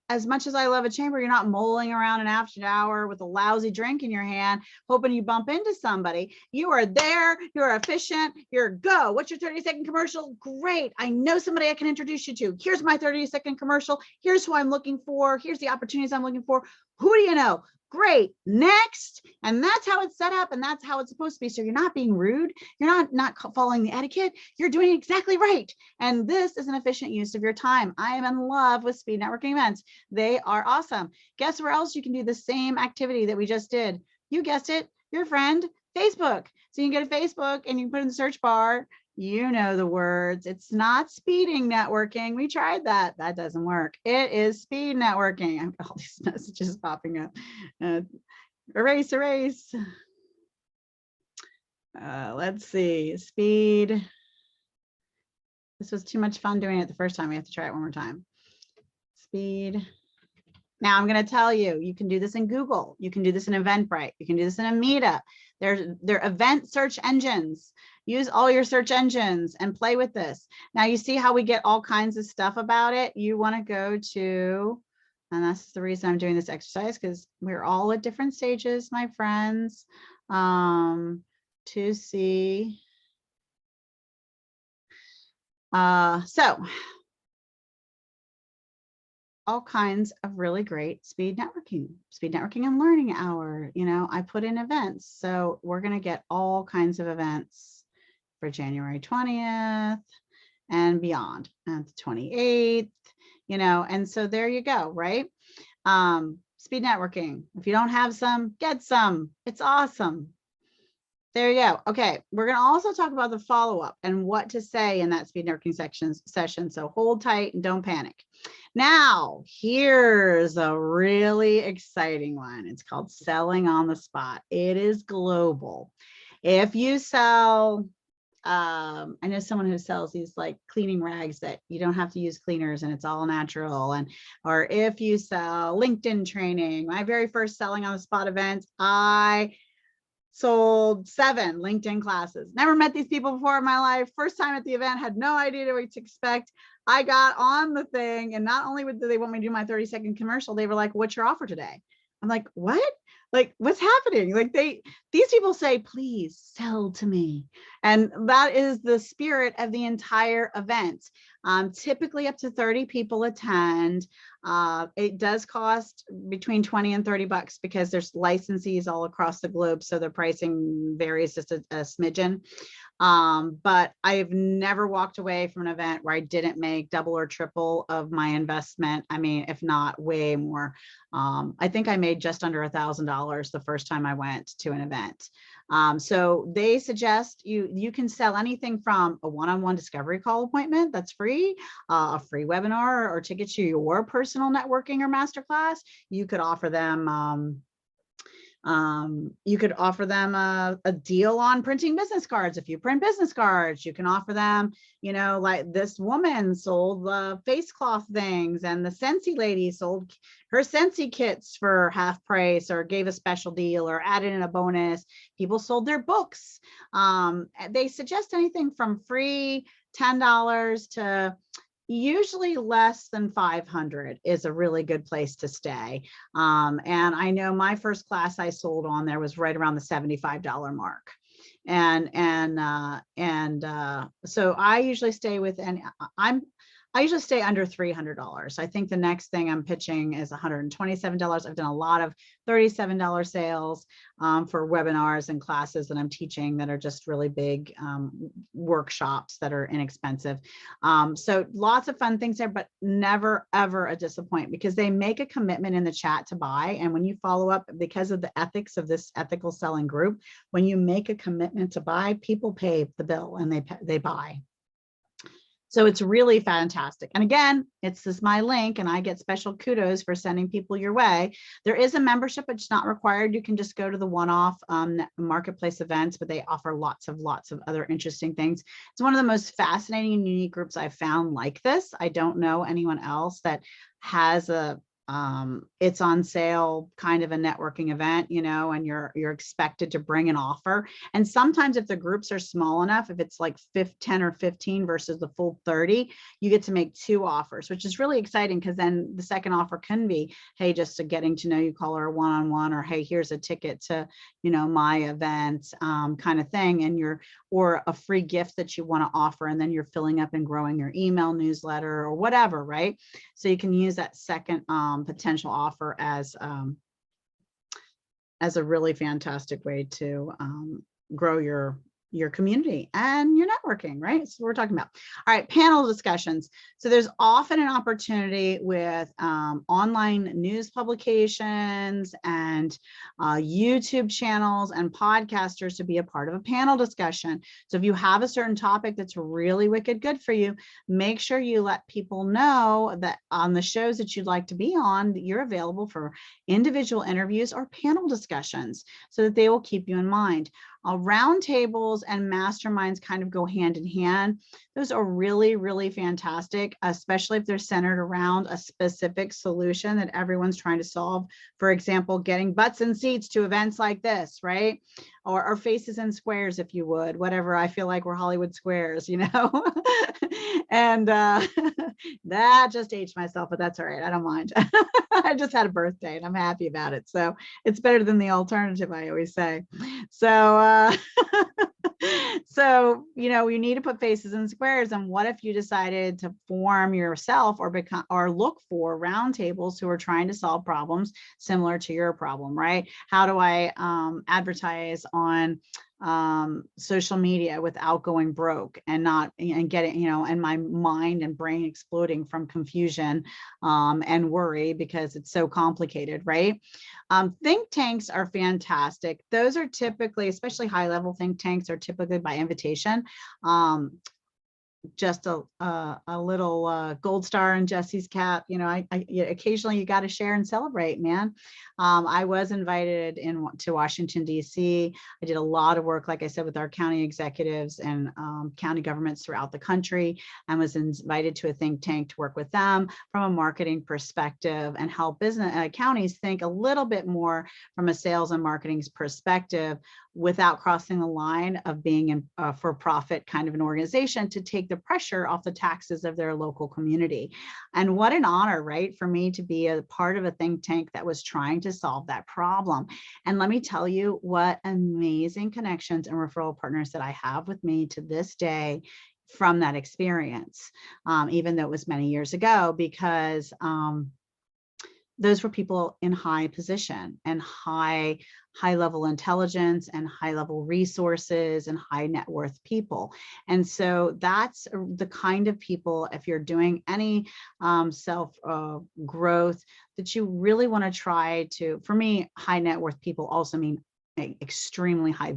as much as I love a chamber, you're not mulling around an after hour with a lousy drink in your hand, hoping you bump into somebody. You are there, you're efficient, you're go. What's your 30-second commercial? Great. I know somebody I can introduce you to. Here's my 30-second commercial. Here's who I'm looking for. Here's the opportunities I'm looking for. Who do you know? Great. Next. And that's how it's set up, and that's how it's supposed to be. So you're not being rude. You're not following the etiquette. You're doing exactly right. And this is an efficient use of your time. I am in love with speed networking events. They are awesome. Guess where else you can do the same activity that we just did? You guessed it, your friend, Facebook. So you can go to Facebook and you can put in the search bar, you know the words. It's not speeding networking. We tried that. That doesn't work. It is speed networking. I've got all these messages popping up. Erase. Let's see, speed This was too much fun doing it the first time. We have to try it one more time. Speed. Now I'm going to tell you, you can do this in Google. You can do this in Eventbrite. You can do this in a Meetup. They're event search engines. Use all your search engines and play with this. Now you see how we get all kinds of stuff about it. You want to go to, and that's the reason I'm doing this exercise, because we're all at different stages, my friends, to see. So all kinds of really great speed networking and learning hour. You know, I put in events. So we're going to get all kinds of events for January 20th and beyond, and the 28th, you know, and so there you go, right? Speed networking. If you don't have some, get some. It's awesome. There you go. Okay, we're going to also talk about the follow-up and what to say in that speed networking session. So hold tight and don't panic. Now, here's a really exciting one. It's called selling on the spot. It is global. If you sell, I know someone who sells these like cleaning rags that you don't have to use cleaners and it's all natural. And, or if you sell LinkedIn training, my very first selling on the spot event, I sold 7 LinkedIn classes. Never met these people before in my life. First time at the event, had no idea what to expect. I got on the thing, and not only did they want me to do my 30-second commercial, they were like, "What's your offer today?" I'm like, "What? Like, what's happening?" Like these people say, "Please sell to me." And that is the spirit of the entire event. Typically up to 30 people attend. It does cost between 20 and 30 bucks because there's licensees all across the globe. So the pricing varies just a smidgen. But I've never walked away from an event where I didn't make double or triple of my investment. I mean, if not way more. I think I made just under $1,000 the first time I went to an event. So they suggest you can sell anything from a one-on-one discovery call appointment that's free, a free webinar or ticket to your personal networking or masterclass. You could offer them a deal on printing business cards. If you print business cards, you can offer them, you know, like this woman sold the face cloth things, and the Scentsy lady sold her Scentsy kits for half price or gave a special deal or added in a bonus. People sold their books. They suggest anything from free $10 to usually less than 500 is a really good place to stay. And I know my first class I sold on there was right around the $75 mark. So I usually stay within, I usually stay under $300. I think the next thing I'm pitching is $127. I've done a lot of $37 sales for webinars and classes that I'm teaching that are just really big workshops that are inexpensive. So lots of fun things there, but never, ever a disappointment because they make a commitment in the chat to buy. And when you follow up, because of the ethics of this ethical selling group, when you make a commitment to buy, people pay the bill and they buy. So it's really fantastic. And again, it's this my link and I get special kudos for sending people your way. There is a membership, it's not required. You can just go to the one-off marketplace events, but they offer lots of other interesting things. It's one of the most fascinating and unique groups I've found like this. I don't know anyone else that has a it's on sale kind of a networking event, you know, and you're expected to bring an offer. And sometimes if the groups are small enough, if it's like 10 or 15 versus the full 30, you get to make 2 offers, which is really exciting because then the second offer can be, hey, just a getting to know you call or a one-on-one, or hey, here's a ticket to, you know, my event kind of thing. And or a free gift that you want to offer. And then you're filling up and growing your email newsletter or whatever, right? So you can use that second potential offer as a really fantastic way to grow your community and your networking, right? So we're talking about. All right, panel discussions. So there's often an opportunity with online news publications and YouTube channels and podcasters to be a part of a panel discussion. So if you have a certain topic that's really wicked good for you, make sure you let people know that on the shows that you'd like to be on, that you're available for individual interviews or panel discussions so that they will keep you in mind. Roundtables and masterminds kind of go hand in hand. Those are really, really fantastic, especially if they're centered around a specific solution that everyone's trying to solve. For example, getting butts and seats to events like this, right? Or faces and squares, if you would, whatever. I feel like we're Hollywood squares, you know? And that just aged myself, but that's all right. I don't mind. I just had a birthday and I'm happy about it. So it's better than the alternative, I always say. So, so, you know, you need to put faces in squares. And what if you decided to form yourself or become or look for roundtables who are trying to solve problems similar to your problem, right? How do I advertise on social media without going broke and not and getting, you know, and my mind and brain exploding from confusion and worry because it's so complicated, right? Think tanks are fantastic. Those are typically, especially high level think tanks, are typically by invitation. Just a little gold star in Jesse's cap. You know, I occasionally you got to share and celebrate, man. I was invited to Washington, D.C. I did a lot of work, like I said, with our county executives and county governments throughout the country, and was invited to a think tank to work with them from a marketing perspective and help business counties think a little bit more from a sales and marketing perspective without crossing the line of being in for-profit kind of an organization, to take the pressure off the taxes of their local community. And what an honor, right, for me to be a part of a think tank that was trying to solve that problem. And let me tell you what amazing connections and referral partners that I have with me to this day from that experience, even though it was many years ago, because those were people in high position and high level intelligence and high level resources and high net worth people. And so that's the kind of people, if you're doing any self growth, that you really want to try to, for me, high net worth people also mean extremely high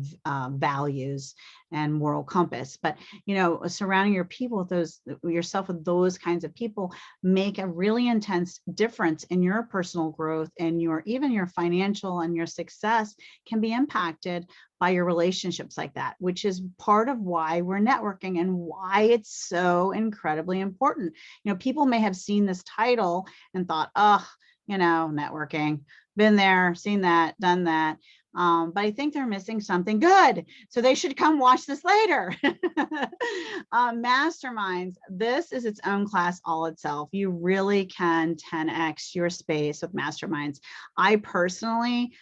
values and moral compass. But, you know, surrounding yourself with those kinds of people make a really intense difference in your personal growth, and even your financial and your success can be impacted by your relationships like that, which is part of why we're networking and why it's so incredibly important. You know, people may have seen this title and thought, oh, you know, networking, been there, seen that, done that. But I think they're missing something good. So they should come watch this later. Masterminds, this is its own class all itself. You really can 10x your space with masterminds. I personally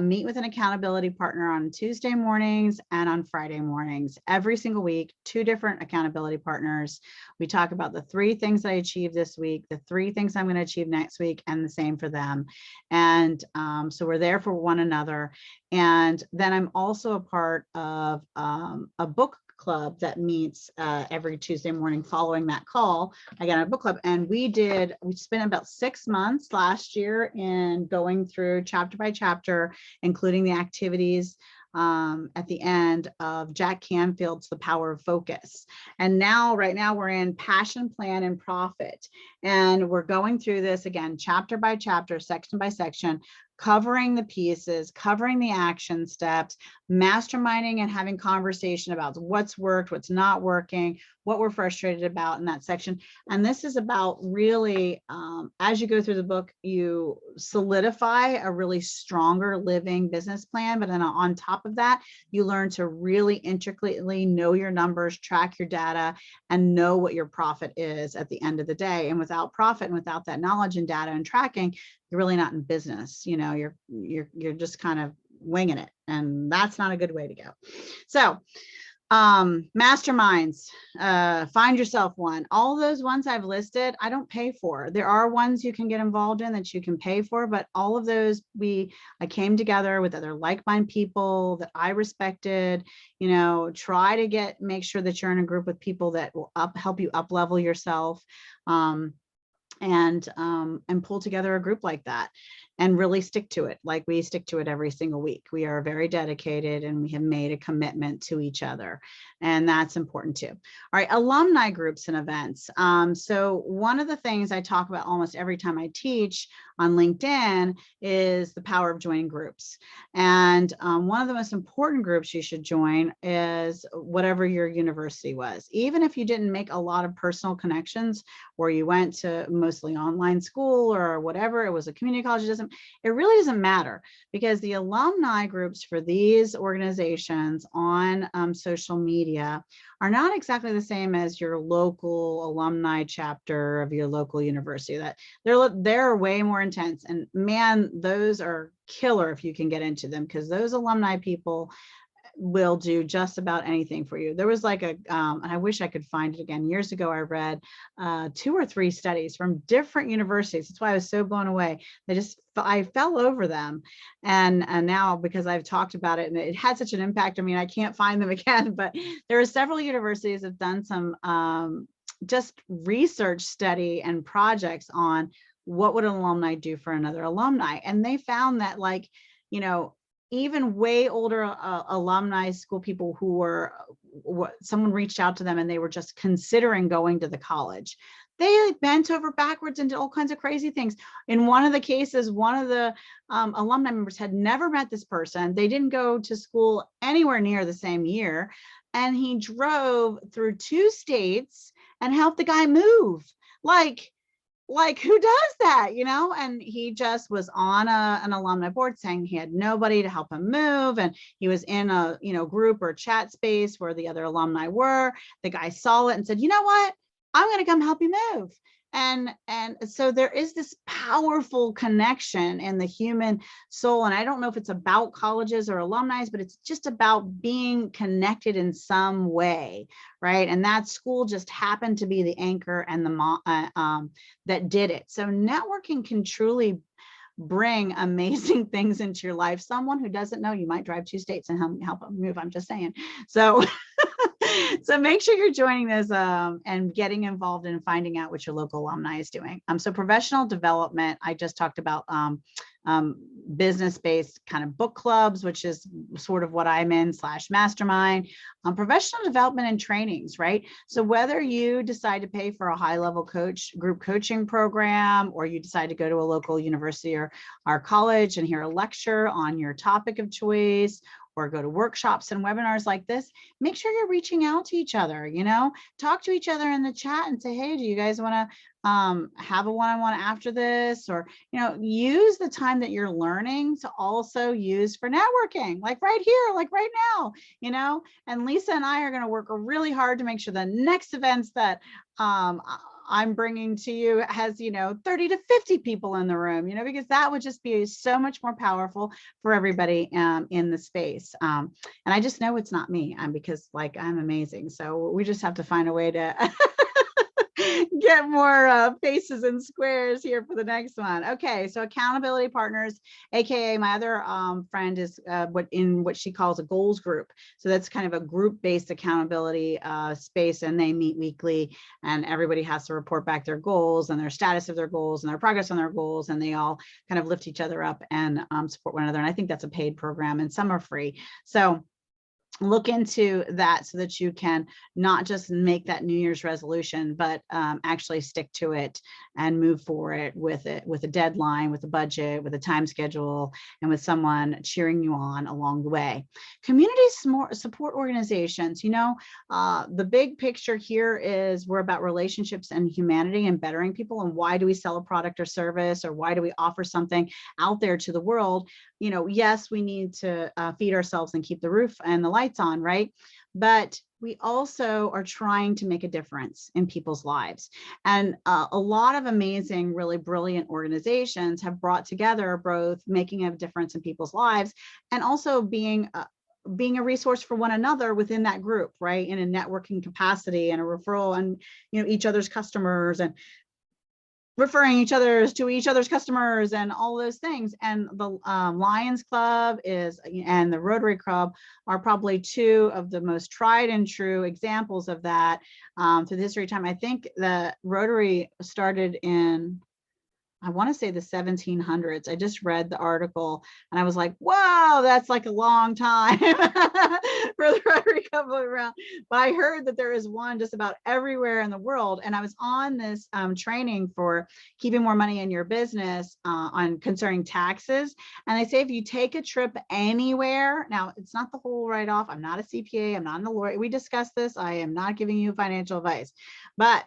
meet with an accountability partner on Tuesday mornings and on Friday mornings, every single week, 2 different accountability partners. We talk about the 3 things I achieved this week, the 3 things I'm going to achieve next week, and the same for them. And so we're there for one another. And then I'm also a part of a book club that meets every Tuesday morning following that call. I got a book club, and we spent about 6 months last year in going through chapter by chapter, including the activities at the end of Jack Canfield's The Power of Focus. And right now we're in Passion, Plan, and Profit. And we're going through this again, chapter by chapter, section by section, covering the pieces, covering the action steps, masterminding and having conversation about what's worked, what's not working, what we're frustrated about in that section. And this is about really, as you go through the book, you solidify a really stronger living business plan. But then on top of that, you learn to really intricately know your numbers, track your data, and know what your profit is at the end of the day. And without profit and without that knowledge and data and tracking, you're really not in business. You know, you're just kind of winging it, and that's not a good way to go. So masterminds, find yourself one. All those ones I've listed, I don't pay for. There are ones you can get involved in that you can pay for, but all of those I came together with other like-minded people that I respected. You know, try to make sure that you're in a group with people that will help you up level yourself. And pull together a group like that. and really stick to it. Like we stick to it every single week. We are very dedicated and we have made a commitment to each other. And that's important too. All right, alumni groups and events. So one of the things I talk about almost every time I teach on LinkedIn is the power of joining groups. And one of the most important groups you should join is whatever your university was. Even if you didn't make a lot of personal connections, or you went to mostly online school or whatever, it was a community college, it really doesn't matter, because the alumni groups for these organizations on social media are not exactly the same as your local alumni chapter of your local university. That they're way more intense, and man, those are killer if you can get into them, because those alumni people will do just about anything for you. There was like and I wish I could find it again. Years ago, I read 2 or 3 studies from different universities. That's why I was so blown away. I fell over them. And now, because I've talked about it and it had such an impact, I mean, I can't find them again, but there are several universities that have done some just research study and projects on what would an alumni do for another alumni. And they found that, like, you know, even way older alumni school people who were, someone reached out to them and they were just considering going to the college. They bent over backwards and did all kinds of crazy things. In one of the cases, one of the alumni members had never met this person. They didn't go to school anywhere near the same year. And he drove through 2 states and helped the guy move. Like who does that, you know? And he just was on an alumni board saying he had nobody to help him move. And he was in a, group or chat space where the other alumni were. The guy saw it and said, you know what? I'm going to come help you move. And so there is this powerful connection in the human soul. And I don't know if it's about colleges or alumni, but it's just about being connected in some way, right? And that school just happened to be the anchor and the that did it. So networking can truly bring amazing things into your life. Someone who doesn't know, you might drive 2 states and help them move. I'm just saying. So so make sure you're joining this and getting involved in finding out what your local alumni is doing. So professional development, I just talked about business-based kind of book clubs, which is sort of what I'm in / mastermind, professional development and trainings, right? So whether you decide to pay for a high-level group coaching program, or you decide to go to a local university or college and hear a lecture on your topic of choice, or go to workshops and webinars like this, make sure you're reaching out to each other, talk to each other in the chat and say, hey, do you guys want to have a one-on-one after this? Or, use the time that you're learning to also use for networking, like right here, like right now, and Lisa and I are going to work really hard to make sure the next events that I'm bringing to you has, 30 to 50 people in the room, because that would just be so much more powerful for everybody in the space. And I just know it's not me, because I'm amazing. So we just have to find a way to get more faces and squares here for the next one. Okay, so accountability partners, aka my other friend is what she calls a goals group. So that's kind of a group-based accountability space, and they meet weekly, and everybody has to report back their goals and their status of their goals and their progress on their goals, and they all kind of lift each other up and support one another. And I think that's a paid program, and some are free. So look into that so that you can not just make that New Year's resolution, but actually stick to it and move forward with a deadline, with a budget, with a time schedule, and with someone cheering you on along the way. Community support organizations, the big picture here is we're about relationships and humanity and bettering people. And why do we sell a product or service, or why do we offer something out there to the world? Yes, we need to feed ourselves and keep the roof and the lights on, right? But we also are trying to make a difference in people's lives. And a lot of amazing, really brilliant organizations have brought together both making a difference in people's lives and also being a resource for one another within that group, right? In a networking capacity and a referral, and each other's customers, and referring each other's customers, and all those things. And the Lions Club and the Rotary Club are probably 2 of the most tried and true examples of that through the history of time. I think the Rotary started in, I want to say the 1700s. I just read the article and I was like, whoa, that's like a long time for the Rotary Cup around. But I heard that there is one just about everywhere in the world. And I was on this training for keeping more money in your business on concerning taxes. And they say if you take a trip anywhere, now it's not the whole write-off. I'm not a CPA. I'm not a lawyer. We discussed this. I am not giving you financial advice, but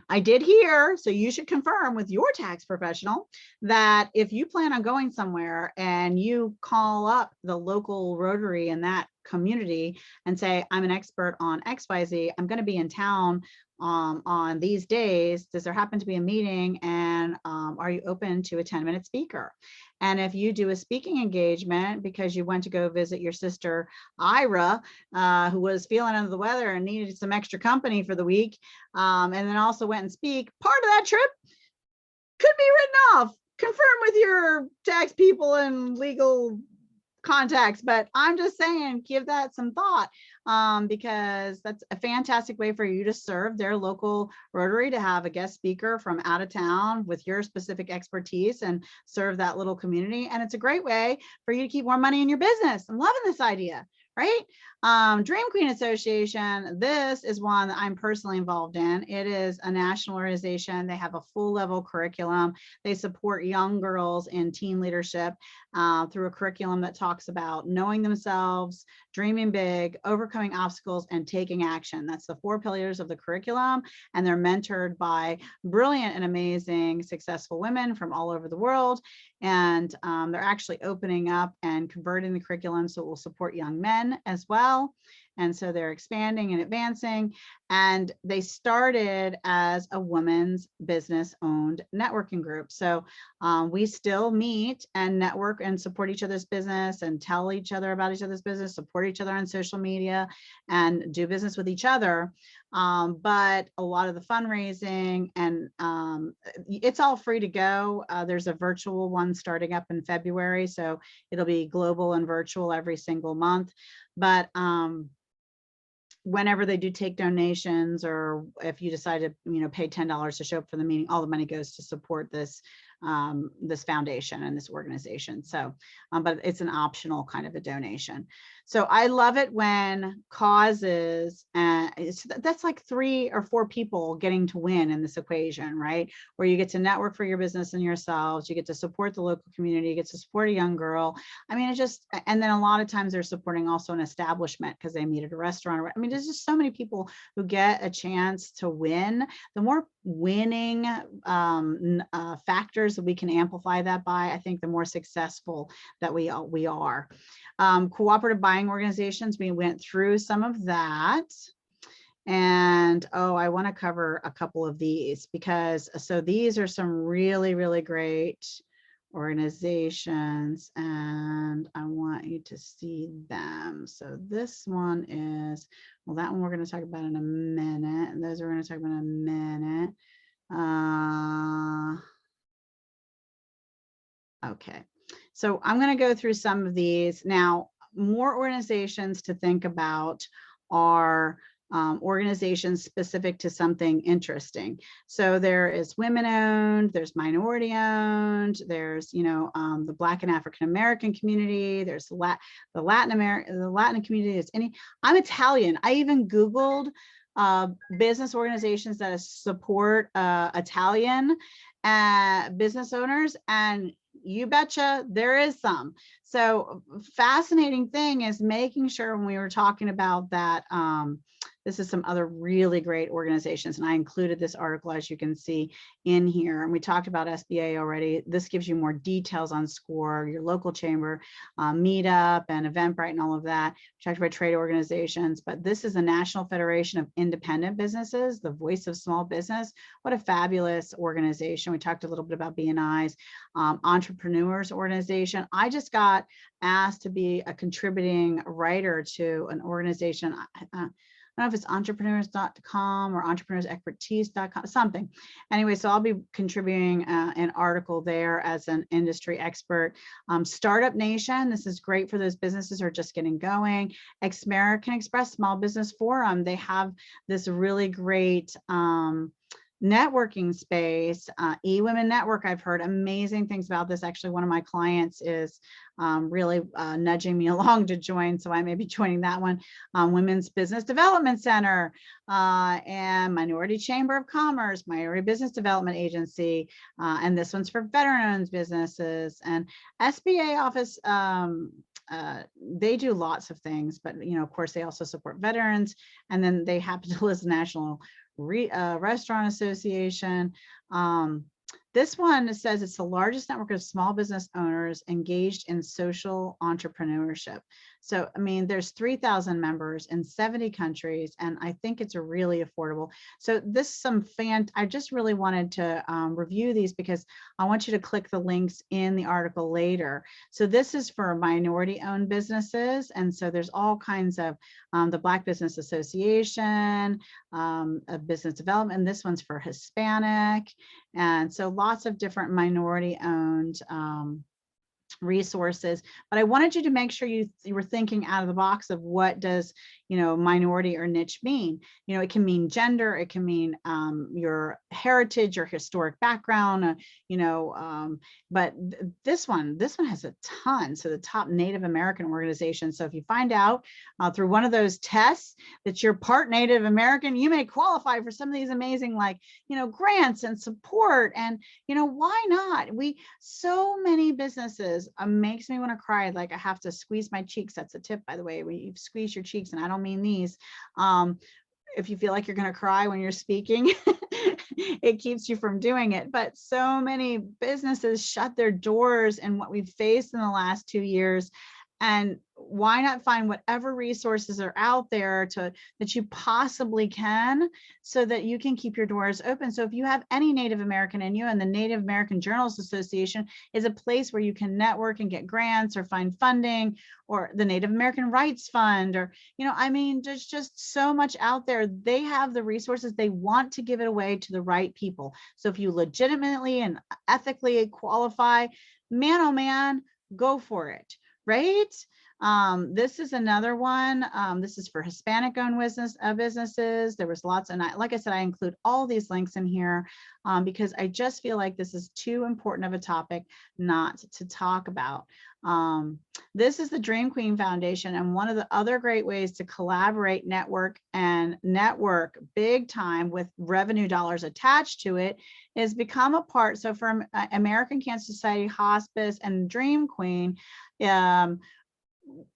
I did hear, so you should confirm with your tax professional, that if you plan on going somewhere and you call up the local Rotary in that community and say, I'm an expert on XYZ, I'm going to be in town on these days. Does there happen to be a meeting, and are you open to a 10-minute speaker? And if you do a speaking engagement because you went to go visit your sister Ira, who was feeling under the weather and needed some extra company for the week, and then also went and speak, part of that trip could be written off. Confirm with your tax people and legal contacts, but I'm just saying, give that some thought, because that's a fantastic way for you to serve their local Rotary, to have a guest speaker from out of town with your specific expertise and serve that little community. And it's a great way for you to keep more money in your business. I'm loving this idea, right? Dream Queen Association, this is one that I'm personally involved in. It is a national organization. They have a full level curriculum. They support young girls in teen leadership through a curriculum that talks about knowing themselves, dreaming big, overcoming obstacles, and taking action. That's the 4 pillars of the curriculum. And they're mentored by brilliant and amazing successful women from all over the world. And they're actually opening up and converting the curriculum so it will support young men as well. And so they're expanding and advancing. And they started as a women's business owned networking group. So we still meet and network and support each other's business and tell each other about each other's business, support each other on social media, and do business with each other. But a lot of the fundraising and it's all free to go. There's a virtual one starting up in February. So it'll be global and virtual every single month. But whenever they do take donations, or if you decide to, pay $10 to show up for the meeting, all the money goes to support this this foundation and this organization. So, but it's an optional kind of a donation. So I love it when causes, that's like 3 or 4 people getting to win in this equation, right? Where you get to network for your business and yourselves, you get to support the local community, you get to support a young girl. I mean, and then a lot of times they're supporting also an establishment because they meet at a restaurant. I mean, there's just so many people who get a chance to win. The more winning factors that we can amplify that by, I think the more successful that we are. Cooperative buying organizations, we went through some of that. And I want to cover a couple of these because these are some really, really great organizations, and I want you to see them. So this one is, well, that one we're going to talk about in a minute, and those we're going to talk about in a minute. Okay, so I'm going to go through some of these now. More organizations to think about are organizations specific to something interesting. So there is women owned, there's minority owned, there's the Black and African American community, there's the Latin community. I'm Italian. I even Googled business organizations that support Italian business owners, and you betcha there is some. So fascinating thing is making sure when we were talking about that, this is some other really great organizations. And I included this article, as you can see in here. And we talked about SBA already. This gives you more details on SCORE, your local chamber, Meetup and Eventbrite and all of that. We talked about trade organizations, but this is the National Federation of Independent Businesses, the voice of small business. What a fabulous organization. We talked a little bit about BNI's Entrepreneurs Organization. I just got asked to be a contributing writer to an organization. I don't know if it's entrepreneurs.com or entrepreneursexpertise.com, something. Anyway, so I'll be contributing an article there as an industry expert. Startup Nation, this is great for those businesses who are just getting going. American Express Small Business Forum, they have this really great networking space, eWomen Network, I've heard amazing things about this. Actually, one of my clients is really nudging me along to join, so I may be joining that one. Women's Business Development Center, and Minority Chamber of Commerce, Minority Business Development Agency, and this one's for veteran-owned businesses, and SBA office. They do lots of things, but of course, they also support veterans, and then they happen to list National Restaurant Association. This one says it's the largest network of small business owners engaged in social entrepreneurship. So, I mean, there's 3,000 members in 70 countries, and I think it's really affordable. So this I just really wanted to review these because I want you to click the links in the article later. So this is for minority owned businesses. And so there's all kinds of the Black Business Association, of business development. And this one's for Hispanic. And so lots of different minority owned resources, but I wanted you to make sure you were thinking out of the box of what does minority or niche mean. It can mean gender, it can mean your heritage or historic background, but this one has a ton. So the top Native American organization. So if you find out through one of those tests that you're part Native American, you may qualify for some of these amazing grants and support. And why not? So many businesses makes me want to cry. Like I have to squeeze my cheeks. That's a tip, by the way, where you squeeze your cheeks, and I don't mean these. If you feel like you're going to cry when you're speaking, it keeps you from doing it. But so many businesses shut their doors in what we've faced in the last 2 years. And why not find whatever resources are out there that you possibly can, so that you can keep your doors open. So if you have any Native American in you, and the Native American Journalists Association is a place where you can network and get grants or find funding, or the Native American Rights Fund, or, there's just so much out there. They have the resources. They want to give it away to the right people. So if you legitimately and ethically qualify, man, oh man, go for it. Right? This is another one. This is for Hispanic owned businesses. There was lots, and like I said, I include all these links in here because I just feel like this is too important of a topic not to talk about. This is the Dream Queen Foundation, and one of the other great ways to collaborate, network big time with revenue dollars attached to it is become a part. So from American Cancer Society, Hospice, and Dream Queen,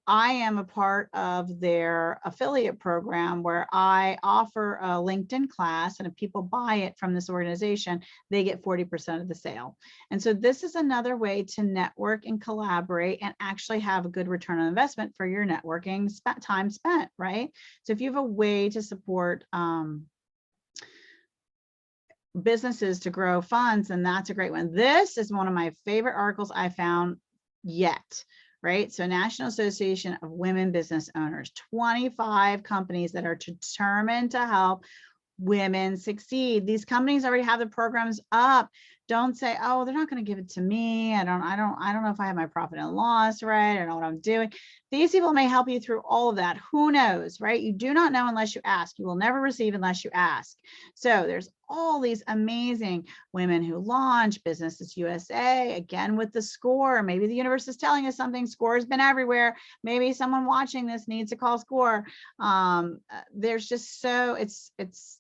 I am a part of their affiliate program where I offer a LinkedIn class, and if people buy it from this organization, they get 40% of the sale. And so this is another way to network and collaborate and actually have a good return on investment for your networking time spent, right? So if you have a way to support businesses to grow funds, then that's a great one. This is one of my favorite articles I found yet. Right? So National Association of Women Business Owners, 25 companies that are determined to help women succeed. These companies already have the programs up. Don't say, oh, they're not going to give it to me. I don't know if I have my profit and loss right. I don't know what I'm doing. These people may help you through all of that. Who knows, right? You do not know unless you ask. You will never receive unless you ask. So there's all these amazing women who launch Businesses USA, again with the SCORE. Maybe the universe is telling us something. SCORE has been everywhere. Maybe someone watching this needs to call SCORE. There's just it's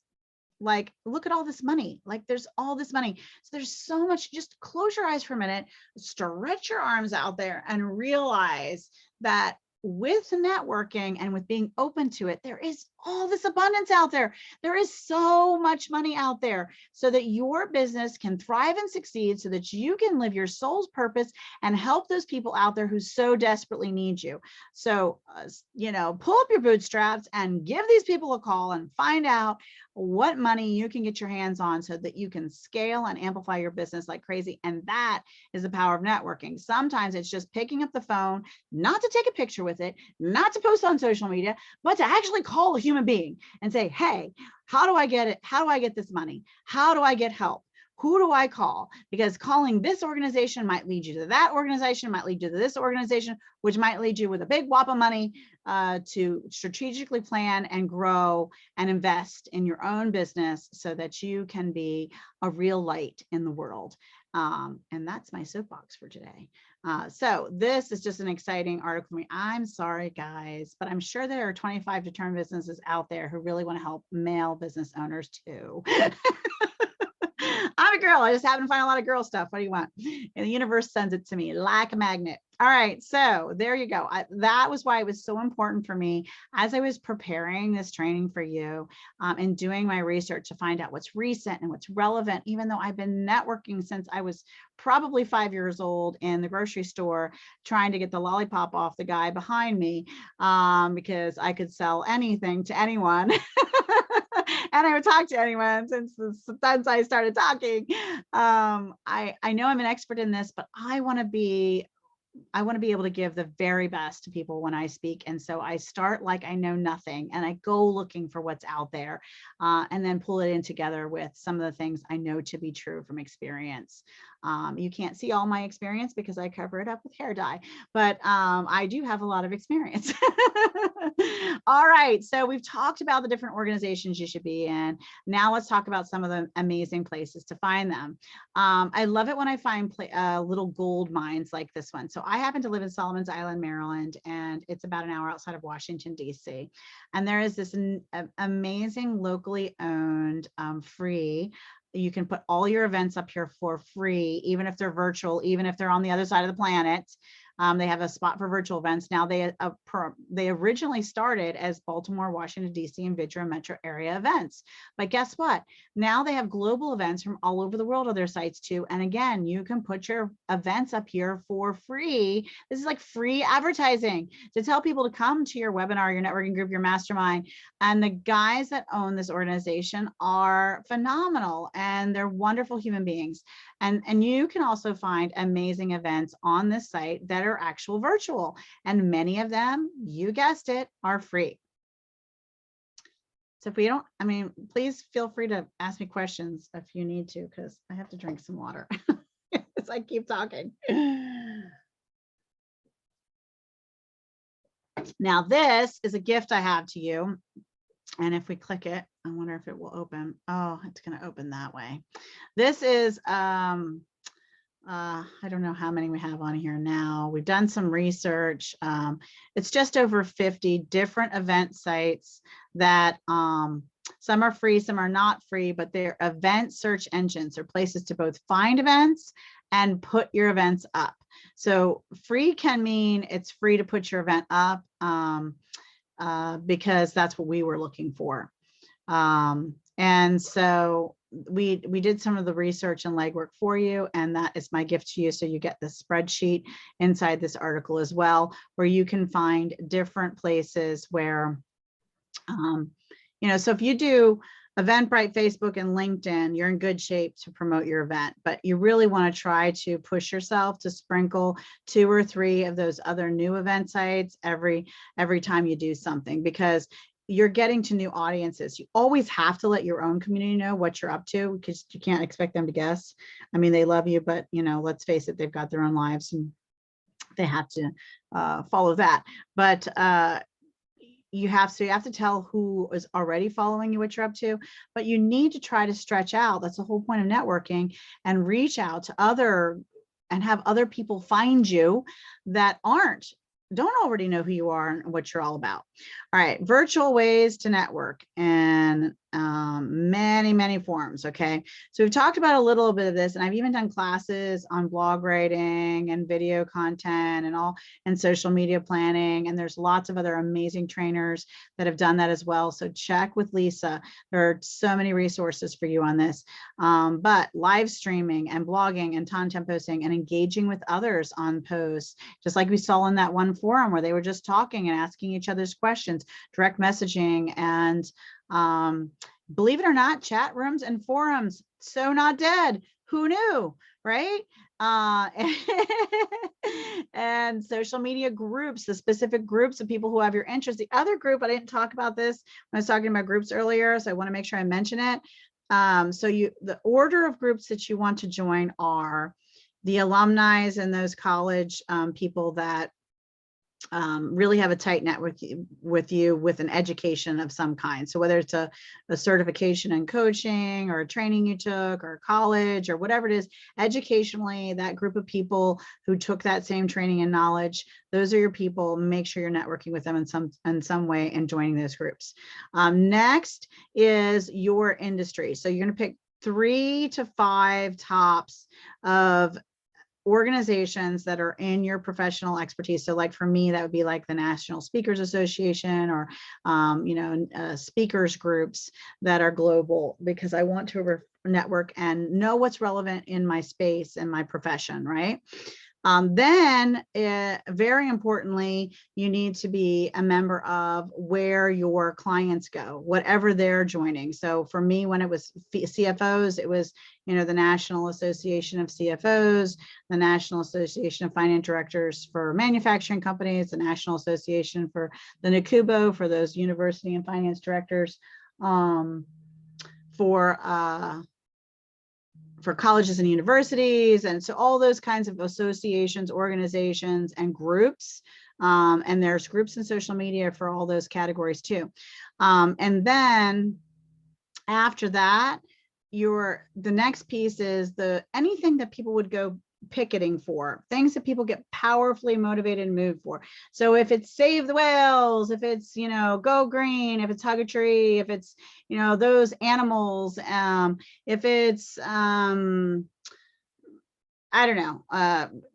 like, look at all this money. Like there's all this money. So there's so much. Just close your eyes for a minute, stretch your arms out there, and realize that with networking and with being open to it, there is all this abundance out there. There is so much money out there so that your business can thrive and succeed, so that you can live your soul's purpose and help those people out there who so desperately need you. So, pull up your bootstraps and give these people a call and find out what money you can get your hands on so that you can scale and amplify your business like crazy. And that is the power of networking. Sometimes it's just picking up the phone, not to take a picture with it, not to post on social media, but to actually call a human being and say, hey, how do I get it? How do I get this money? How do I get help? Who do I call? Because calling this organization might lead you to that organization, might lead you to this organization, which might lead you with a big whop of money to strategically plan and grow and invest in your own business so that you can be a real light in the world. And that's my soapbox for today. So this is just an exciting article for me. I'm sorry, guys, but I'm sure there are 25 to turn businesses out there who really want to help male business owners too. I'm a girl. I just happen to find a lot of girl stuff. What do you want? And the universe sends it to me like a magnet. All right. So there you go. That was why it was so important for me as I was preparing this training for you and doing my research to find out what's recent and what's relevant, even though I've been networking since I was probably 5 years old in the grocery store, trying to get the lollipop off the guy behind me because I could sell anything to anyone. And I would talk to anyone since I started talking. I know I'm an expert in this, but I want to be able to give the very best to people when I speak. And so I start like I know nothing and I go looking for what's out there and then pull it in together with some of the things I know to be true from experience. You can't see all my experience because I cover it up with hair dye, but I do have a lot of experience. All right, so we've talked about the different organizations you should be in. Now let's talk about some of the amazing places to find them. I love it when I find little gold mines like this one. So I happen to live in Solomons Island, Maryland, and it's about an hour outside of Washington, D.C. And there is this amazing locally owned free. You can put all your events up here for free, even if they're virtual, even if they're on the other side of the planet. They have a spot for virtual events. Now they originally started as Baltimore, Washington, D.C. and Vidra metro area events. But guess what? Now they have global events from all over the world on their sites too. And again, you can put your events up here for free. This is like free advertising to tell people to come to your webinar, your networking group, your mastermind. And the guys that own this organization are phenomenal and they're wonderful human beings. And you can also find amazing events on this site that are actual virtual. And many of them, you guessed it, are free. So if we don't, please feel free to ask me questions if you need to, because I have to drink some water as I keep talking. Now, this is a gift I have to you. And if we click it, I wonder if it will open. Oh, it's going to open that way. This is, I don't know how many we have on here now. We've done some research. It's just over 50 different event sites that some are free, some are not free, but they're event search engines. They're places to both find events and put your events up. So free can mean it's free to put your event up. Because that's what we were looking for. And so we did some of the research and legwork for you, and that is my gift to you. So you get the spreadsheet inside this article as well, where you can find different places where, so if you do Eventbrite, Facebook, and LinkedIn, you're in good shape to promote your event, but you really want to try to push yourself to sprinkle 2 or 3 of those other new event sites every time you do something, because you're getting to new audiences. You always have to let your own community know what you're up to, because you can't expect them to guess. They love you, but let's face it, they've got their own lives and they have to follow that. But you have to tell who is already following you what you're up to, but you need to try to stretch out. That's the whole point of networking, and reach out to and have other people find you that don't already know who you are and what you're all about. All right, virtual ways to network and many forms. Okay, so we've talked about a little bit of this, and I've even done classes on blog writing and video content and social media planning, and there's lots of other amazing trainers that have done that as well. So check with Lisa. There are so many resources for you on this. But live streaming and blogging and content posting and engaging with others on posts, just like we saw in that one forum where they were just talking and asking each other's questions, direct messaging, and believe it or not, chat rooms and forums, so not dead. Who knew, right? And social media groups, the specific groups of people who have your interest. The other group, I didn't talk about this when I was talking about groups earlier, so I want to make sure I mention it. The order of groups that you want to join are the alumni and those college people that really have a tight network with you with an education of some kind. So whether it's a certification in coaching or a training you took or college or whatever it is, educationally, that group of people who took that same training and knowledge, those are your people. Make sure you're networking with them in some way and joining those groups. Next is your industry. So you're going to pick 3 to 5 tops of organizations that are in your professional expertise. So like for me, that would be like the National Speakers Association or, speakers groups that are global, because I want to network and know what's relevant in my space and my profession, right? Then very importantly, you need to be a member of where your clients go, whatever they're joining. So for me, when it was CFOs, it was, the National Association of CFOs, the National Association of Finance Directors for manufacturing companies, the National Association for the NACUBO for those university and finance directors, for colleges and universities. And so all those kinds of associations, organizations, and groups. And there's groups in social media for all those categories too. And then after that, the next piece is anything that people would go picketing for, things that people get powerfully motivated and moved for. So if it's Save the Whales, if it's, Go Green, if it's Hug a Tree, if it's, those animals, if it's, I don't know,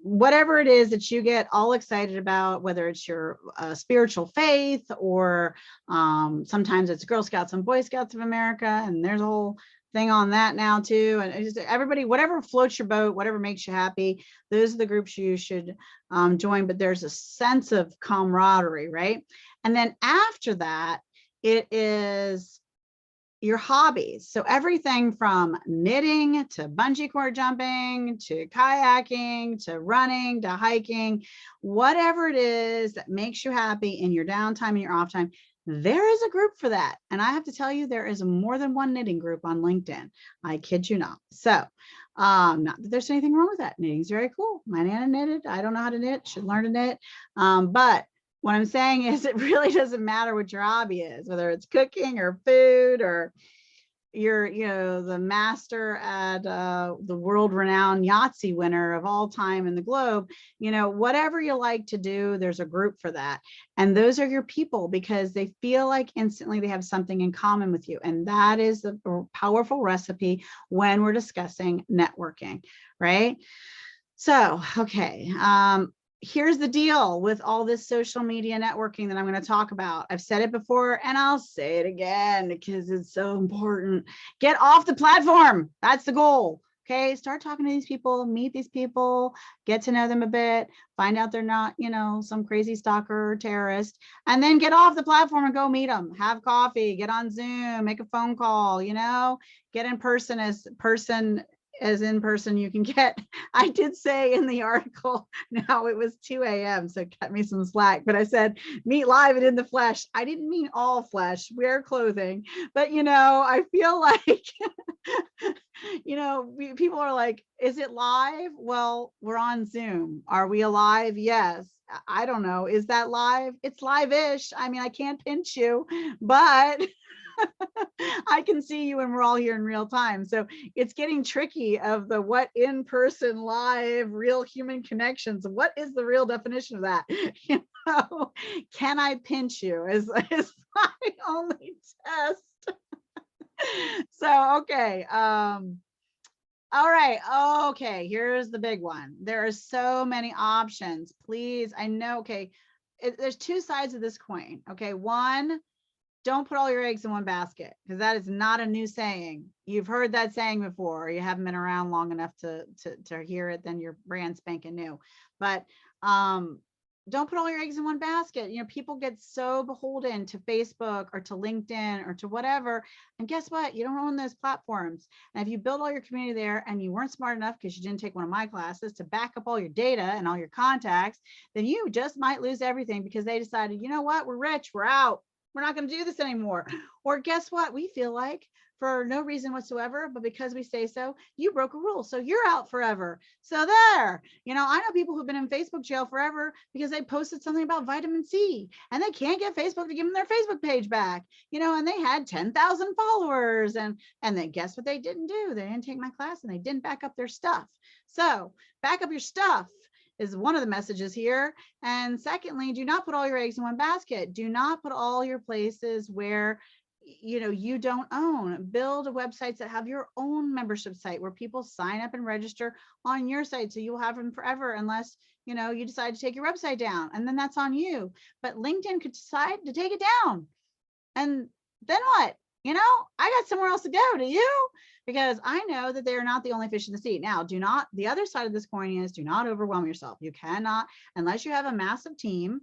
whatever it is that you get all excited about, whether it's your spiritual faith or sometimes it's Girl Scouts and Boy Scouts of America, and there's a whole thing on that now too. And just everybody, whatever floats your boat, whatever makes you happy, those are the groups you should join. But there's a sense of camaraderie, right? And then after that, it is your hobbies. So everything from knitting to bungee cord jumping to kayaking to running to hiking, whatever it is that makes you happy in your downtime and your off time, there is a group for that. And I have to tell you, there is more than one knitting group on LinkedIn. I kid you not. So not that there's anything wrong with that. Knitting's very cool. My Nana knitted. I don't know how to knit, should learn to knit. But what I'm saying is it really doesn't matter what your hobby is, whether it's cooking or food or you're, the master at the world-renowned Yahtzee winner of all time in the globe, whatever you like to do, there's a group for that. And those are your people because they feel like instantly they have something in common with you. And that is a powerful recipe when we're discussing networking, right? So, okay. Here's the deal with all this social media networking that I'm going to talk about. I've said it before and I'll say it again because it's so important. Get off the platform. That's the goal. Okay. Start talking to these people, meet these people, get to know them a bit, find out they're not, some crazy stalker or terrorist, and then get off the platform and go meet them, have coffee, get on Zoom, make a phone call, get in person as in person you can get. I did say in the article, now it was 2 a.m. so cut me some slack, but I said meet live and in the flesh. I didn't mean all flesh, wear clothing, but I feel like people are like, is it live? Well, we're on Zoom. Are we alive? Yes. I don't know. Is that live? It's live-ish. I mean, I can't pinch you, but I can see you and we're all here in real time. So it's getting tricky of the what in-person live real human connections. What is the real definition of that? Can I pinch you is my only test. So, okay. All right. Okay. Here's the big one. There are so many options. Please. I know. Okay. There's 2 sides of this coin. Okay. One, don't put all your eggs in one basket, because that is not a new saying. You've heard that saying before. You haven't been around long enough to hear it, then you're brand spanking new. But don't put all your eggs in one basket. People get so beholden to Facebook or to LinkedIn or to whatever. And guess what? You don't own those platforms. And if you build all your community there and you weren't smart enough because you didn't take one of my classes to back up all your data and all your contacts, then you just might lose everything because they decided, you know what? We're rich. We're out. We're not going to do this anymore. Or guess what? We feel like for no reason whatsoever, but because we say so, you broke a rule. So you're out forever. So there, I know people who've been in Facebook jail forever because they posted something about vitamin C and they can't get Facebook to give them their Facebook page back, and they had 10,000 followers, and then guess what they didn't do? They didn't take my class and they didn't back up their stuff. So back up your stuff is one of the messages here. And secondly, do not put all your eggs in one basket. Do not put all your places where you don't own. Build websites that have your own membership site where people sign up and register on your site, so you'll have them forever unless you decide to take your website down, and then that's on you. But LinkedIn could decide to take it down, and then what? I got somewhere else to go. Do you? Because I know that they are not the only fish in the sea. Now, the other side of this coin is, do not overwhelm yourself. You cannot, unless you have a massive team,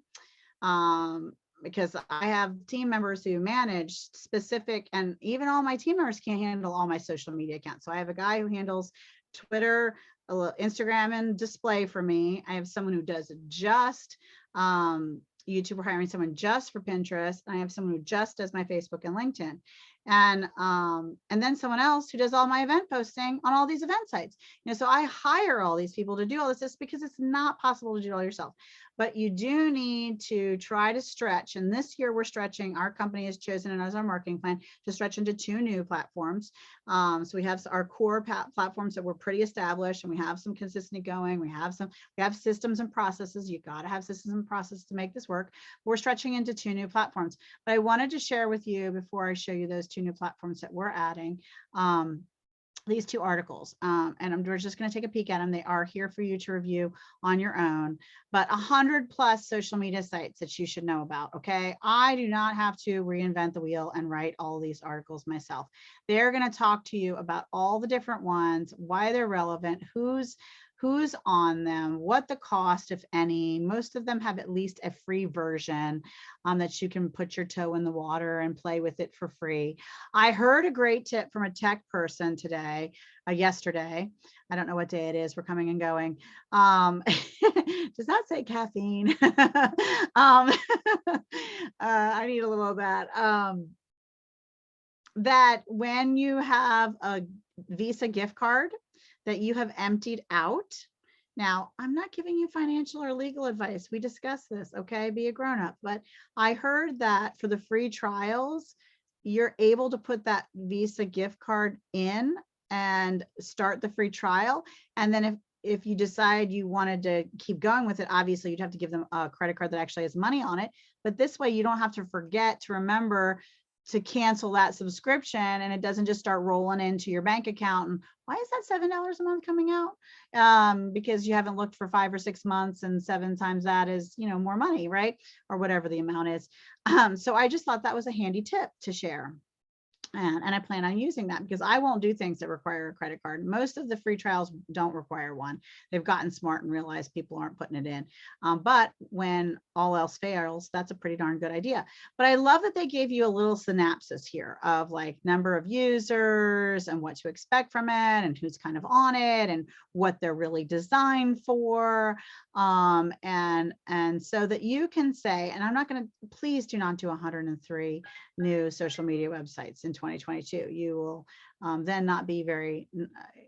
because I have team members who manage specific, and even all my team members can't handle all my social media accounts. So I have a guy who handles Twitter, Instagram, and display for me. I have someone who does just YouTube. We're hiring someone just for Pinterest. I have someone who just does my Facebook and LinkedIn. And then someone else who does all my event posting on all these event sites. So I hire all these people to do all this just because it's not possible to do it all yourself. But you do need to try to stretch. And this year we're stretching. Our company has chosen, and as our marketing plan, to stretch into 2 new platforms. So we have our core platforms that we're pretty established, and we have some consistency going. We have systems and processes. You got to have systems and processes to make this work. We're stretching into 2 new platforms. But I wanted to share with you, before I show you those 2 new platforms that we're adding, these 2 articles, and we're just going to take a peek at them. They are here for you to review on your own, but 100+ social media sites that you should know about. Okay, I do not have to reinvent the wheel and write all these articles myself. They're going to talk to you about all the different ones, why they're relevant, who's on them, what the cost, if any. Most of them have at least a free version that you can put your toe in the water and play with it for free. I heard a great tip from a tech person yesterday. I don't know what day it is. We're coming and going. Does not say caffeine. I need a little of that. That when you have a Visa gift card that you have emptied out. Now, I'm not giving you financial or legal advice. We discussed this, okay? Be a grown-up. But I heard that for the free trials, you're able to put that Visa gift card in and start the free trial. And then if you decide you wanted to keep going with it, obviously you'd have to give them a credit card that actually has money on it. But this way you don't have to forget to remember to cancel that subscription, and it doesn't just start rolling into your bank account. And why is that $7 a month coming out? Because you haven't looked for 5 or 6 months, and 7 times that is, more money, right? Or whatever the amount is. So I just thought that was a handy tip to share. And I plan on using that because I won't do things that require a credit card. Most of the free trials don't require one. They've gotten smart and realized people aren't putting it in. But when all else fails, that's a pretty darn good idea. But I love that they gave you a little synopsis here of like number of users and what to expect from it and who's kind of on it and what they're really designed for. And so that you can say, and I'm not going to, please do not do 103 new social media websites in 2022. You will then not be very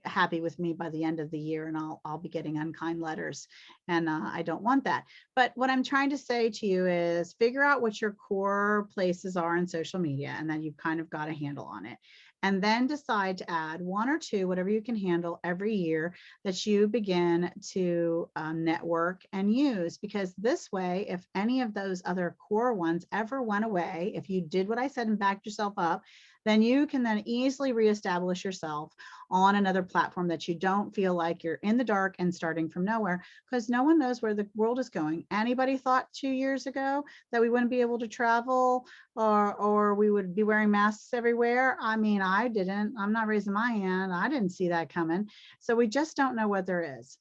happy with me by the end of the year, and I'll be getting unkind letters, and I don't want that. But what I'm trying to say to you is figure out what your core places are in social media, and then you've kind of got a handle on it. And then decide to add 1 or 2, whatever you can handle every year, that you begin to network and use. Because this way, if any of those other core ones ever went away, if you did what I said and backed yourself up, then you can then easily reestablish yourself on another platform that you don't feel like you're in the dark and starting from nowhere, because no one knows where the world is going. Anybody thought 2 years ago that we wouldn't be able to travel or we would be wearing masks everywhere? I mean, I didn't. I'm not raising my hand. I didn't see that coming. So we just don't know what there is.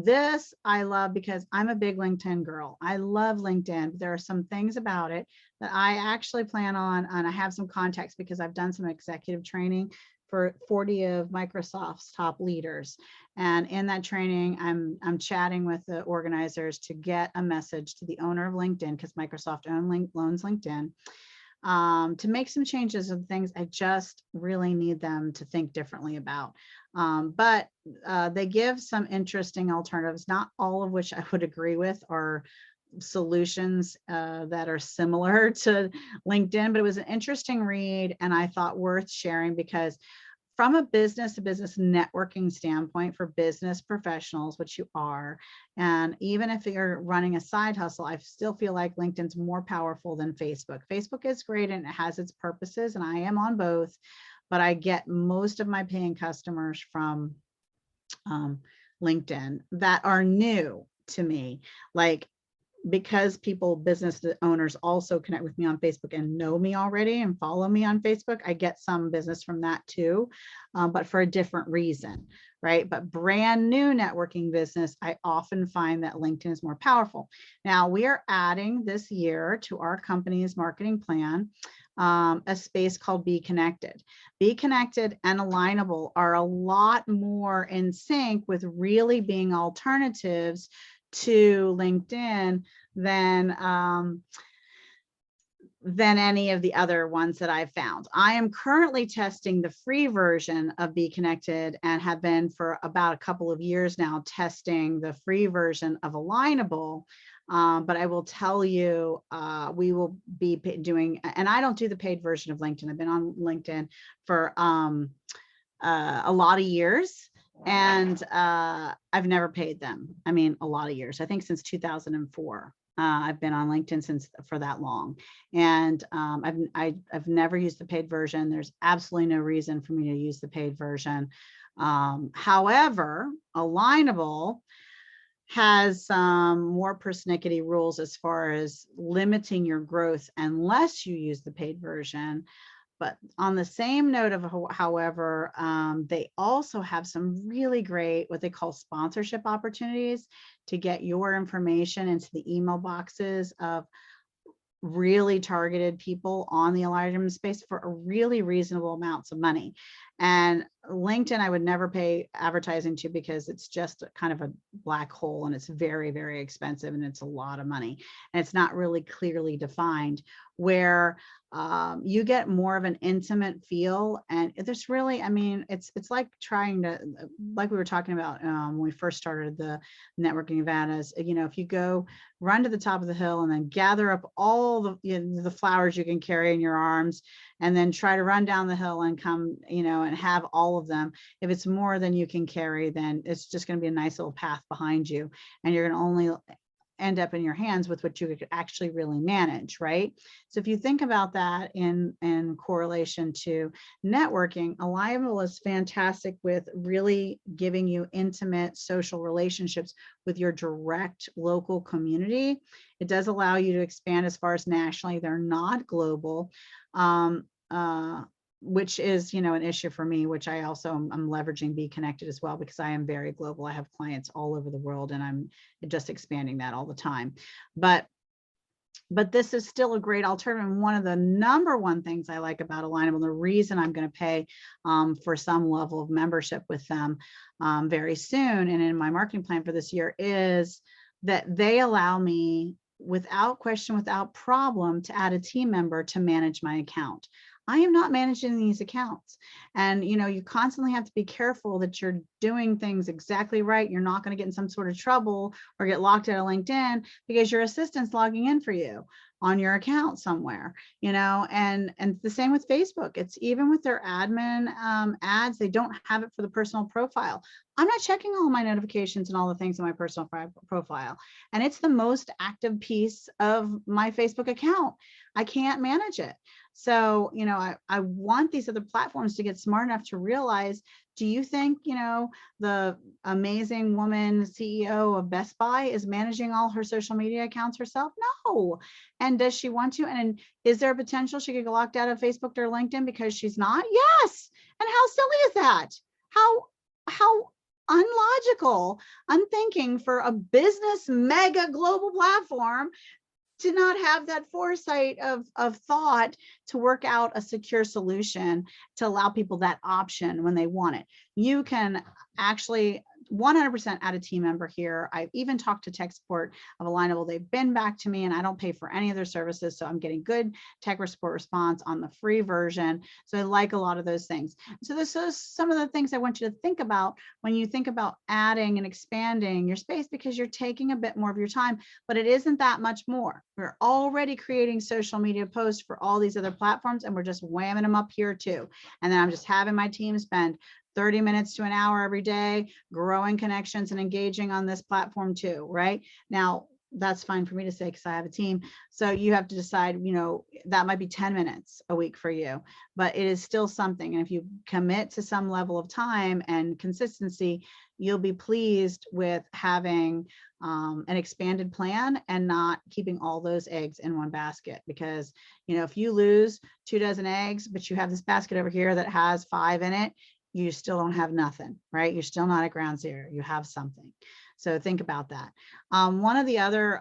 This I love because I'm a big LinkedIn girl. I love LinkedIn. But there are some things about it that I actually plan on, and I have some context because I've done some executive training for 40 of Microsoft's top leaders. And in that training, I'm chatting with the organizers to get a message to the owner of LinkedIn, because Microsoft owns LinkedIn, to make some changes and things I just really need them to think differently about. But they give some interesting alternatives, not all of which I would agree with, or solutions that are similar to LinkedIn, but it was an interesting read and I thought worth sharing because from a business to business networking standpoint for business professionals, which you are, and even if you're running a side hustle, I still feel like LinkedIn's more powerful than Facebook. Facebook is great and it has its purposes, and I am on both, but I get most of my paying customers from LinkedIn that are new to me. Like, because business owners also connect with me on Facebook and know me already and follow me on Facebook, I get some business from that too, but for a different reason, right? But brand new networking business, I often find that LinkedIn is more powerful. Now, we are adding this year to our company's marketing plan a space called Be Connected. Be Connected and Alignable are a lot more in sync with really being alternatives to LinkedIn than any of the other ones that I've found. I am currently testing the free version of Be Connected and have been for about a couple of years now testing the free version of Alignable. But I will tell you, we will be doing, and I don't do the paid version of LinkedIn. I've been on LinkedIn for a lot of years. And I've never paid them. I mean, a lot of years, I think since 2004. I've been on LinkedIn for that long. And I've never used the paid version. There's absolutely no reason for me to use the paid version. However, Alignable has some more persnickety rules as far as limiting your growth unless you use the paid version. But on the same note of, however, they also have some really great, what they call sponsorship opportunities to get your information into the email boxes of really targeted people on the Alignable space for a really reasonable amounts of money. And LinkedIn, I would never pay advertising to because it's just kind of a black hole and it's very, very expensive and it's a lot of money. And it's not really clearly defined where you get more of an intimate feel. And there's really, I mean, it's like trying to, like we were talking about when we first started the networking event, is, you know, if you go run to the top of the hill and then gather up all the, you know, the flowers you can carry in your arms and then try to run down the hill and come, you know, and have all of them. If it's more than you can carry, then it's just going to be a nice little path behind you. And you're going to only end up in your hands with what you could actually really manage, right? So if you think about that in correlation to networking, Alignable is fantastic with really giving you intimate social relationships with your direct local community. It does allow you to expand as far as nationally. They're not global. Which is, you know, an issue for me, which I also am leveraging Be Connected as well, because I am very global. I have clients all over the world and I'm just expanding that all the time. But this is still a great alternative. And one of the number one things I like about Alignable, the reason I'm going to pay for some level of membership with them very soon and in my marketing plan for this year, is that they allow me without question, without problem, to add a team member to manage my account. I am not managing these accounts. And, you know, you constantly have to be careful that you're doing things exactly right. You're not going to get in some sort of trouble or get locked out of LinkedIn because your assistant's logging in for you on your account somewhere, you know, and the same with Facebook. It's even with their admin ads, they don't have it for the personal profile. I'm not checking all my notifications and all the things in my personal profile. And it's the most active piece of my Facebook account. I can't manage it. So, you know, I want these other platforms to get smart enough to realize, do you think, you know, the amazing woman CEO of Best Buy is managing all her social media accounts herself? No. And does she want to? And is there a potential she could get locked out of Facebook or LinkedIn because she's not? Yes. And how silly is that? How unlogical, unthinking for a business mega global platform to not have that foresight of thought to work out a secure solution to allow people that option when they want it. You can actually 100% add a team member here. I've even talked to tech support of Alignable. They've been back to me and I don't pay for any of their services. So I'm getting good tech support response on the free version. So I like a lot of those things. So this is some of the things I want you to think about when you think about adding and expanding your space, because you're taking a bit more of your time, but it isn't that much more. We're already creating social media posts for all these other platforms and we're just whamming them up here too. And then I'm just having my team spend 30 minutes to an hour every day, growing connections and engaging on this platform too, right? Now, that's fine for me to say because I have a team. So you have to decide, you know, that might be 10 minutes a week for you, but it is still something. And if you commit to some level of time and consistency, you'll be pleased with having an expanded plan and not keeping all those eggs in one basket. Because, you know, if you lose 2 dozen eggs, but you have this basket over here that has 5 in it, you still don't have nothing, right? You're still not at ground zero. You have something. So think about that. One of the other,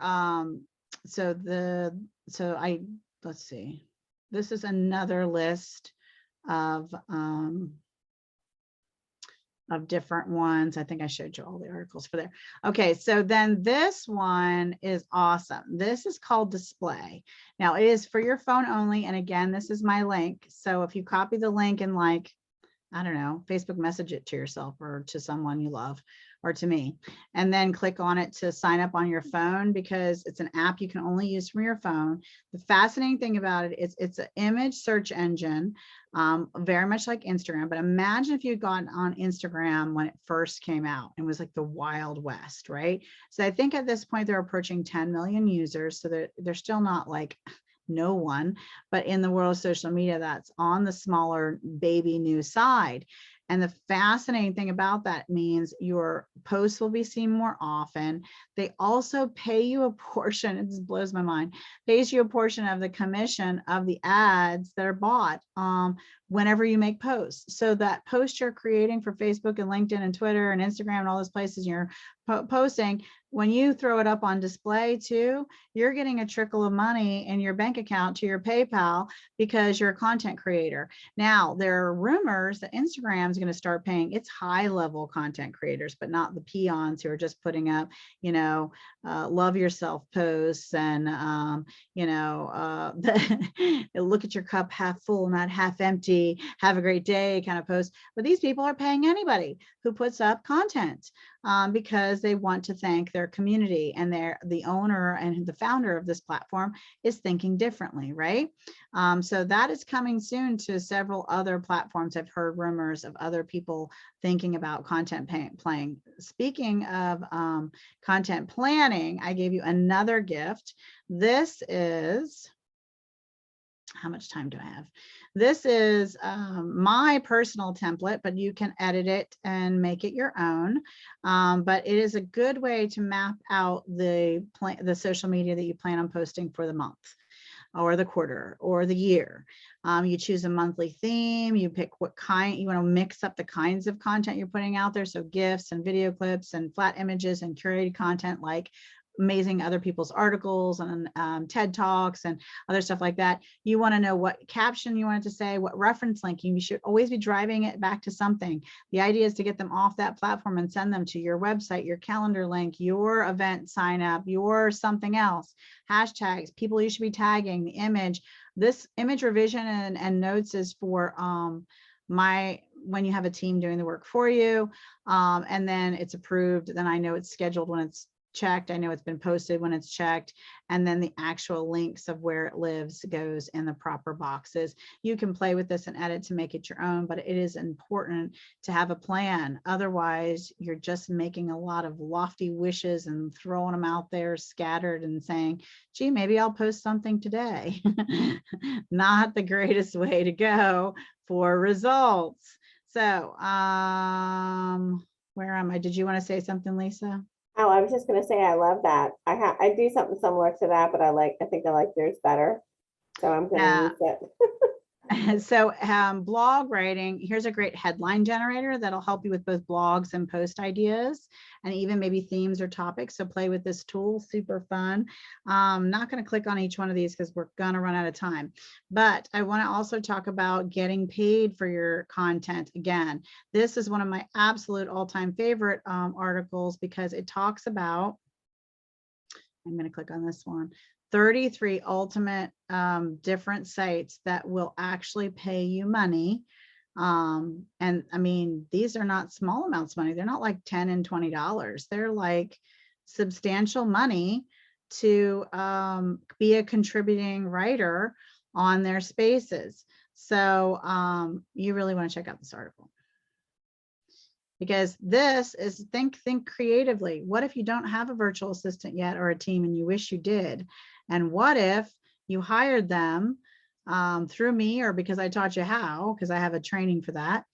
let's see, this is another list of different ones. I think I showed you all the articles for there. Okay, so then this one is awesome. This is called Display. Now it is for your phone only. And again, this is my link. So if you copy the link and like, I don't know, Facebook message it to yourself or to someone you love or to me, and then click on it to sign up on your phone, because it's an app you can only use from your phone. The fascinating thing about it is it's an image search engine, very much like Instagram, but imagine if you'd gone on Instagram when it first came out and was like the Wild West, right? So I think at this point they're approaching 10 million users, so they're still not like no one, but in the world of social media, that's on the smaller baby new side. And the fascinating thing about that means your posts will be seen more often. They also pay you a portion, it just blows my mind, pays you a portion of the commission of the ads that are bought whenever you make posts. So that post you're creating for Facebook and LinkedIn and Twitter and Instagram and all those places you're posting, when you throw it up on display too, you're getting a trickle of money in your bank account to your PayPal because you're a content creator. Now, there are rumors that Instagram is going to start paying its high level content creators, but not the peons who are just putting up, you know, love yourself posts and, you know, look at your cup half full, not half empty, have a great day kind of posts. But these people are paying anybody who puts up content because they want to thank their community, and the owner and the founder of this platform is thinking differently, right? So that is coming soon to several other platforms. I've heard rumors of other people thinking about content playing. Speaking of content planning, I gave you another gift. This is, how much time do I have? This is my personal template, but you can edit it and make it your own. But it is a good way to map out the social media that you plan on posting for the month or the quarter or the year. You choose a monthly theme, you pick what kind, you want to mix up the kinds of content you're putting out there. So GIFs and video clips and flat images and curated content like amazing other people's articles and TED Talks and other stuff like that. You want to know what caption you want it to say, what reference link. You should always be driving it back to something. The idea is to get them off that platform and send them to your website, your calendar link, your event sign up, your something else. Hashtags, people you should be tagging, the image. This image revision and notes is for when you have a team doing the work for you, and then it's approved, then I know it's scheduled when it's checked. I know it's been posted when it's checked, and then the actual links of where it lives goes in the proper boxes. You can play with this and edit to make it your own, but it is important to have a plan. Otherwise, you're just making a lot of lofty wishes and throwing them out there scattered and saying, gee, maybe I'll post something today. Not the greatest way to go for results. So where am I? Did you want to say something, Lisa? Oh, I was just gonna say, I love that. I do something similar to that, but I think I like yours better. So I'm gonna use it. So blog writing, here's a great headline generator that'll help you with both blogs and post ideas and even maybe themes or topics. So play with this tool, super fun. Not going to click on each one of these because we're going to run out of time. But I want to also talk about getting paid for your content. Again, this is one of my absolute all-time favorite articles because it talks about, I'm going to click on this one, 33 ultimate different sites that will actually pay you money. And I mean, these are not small amounts of money. They're not like $10 and $20. They're like substantial money to be a contributing writer on their spaces. So you really want to check out this article. Because this is think creatively. What if you don't have a virtual assistant yet or a team and you wish you did? And what if you hired them through me or because I taught you how, because I have a training for that.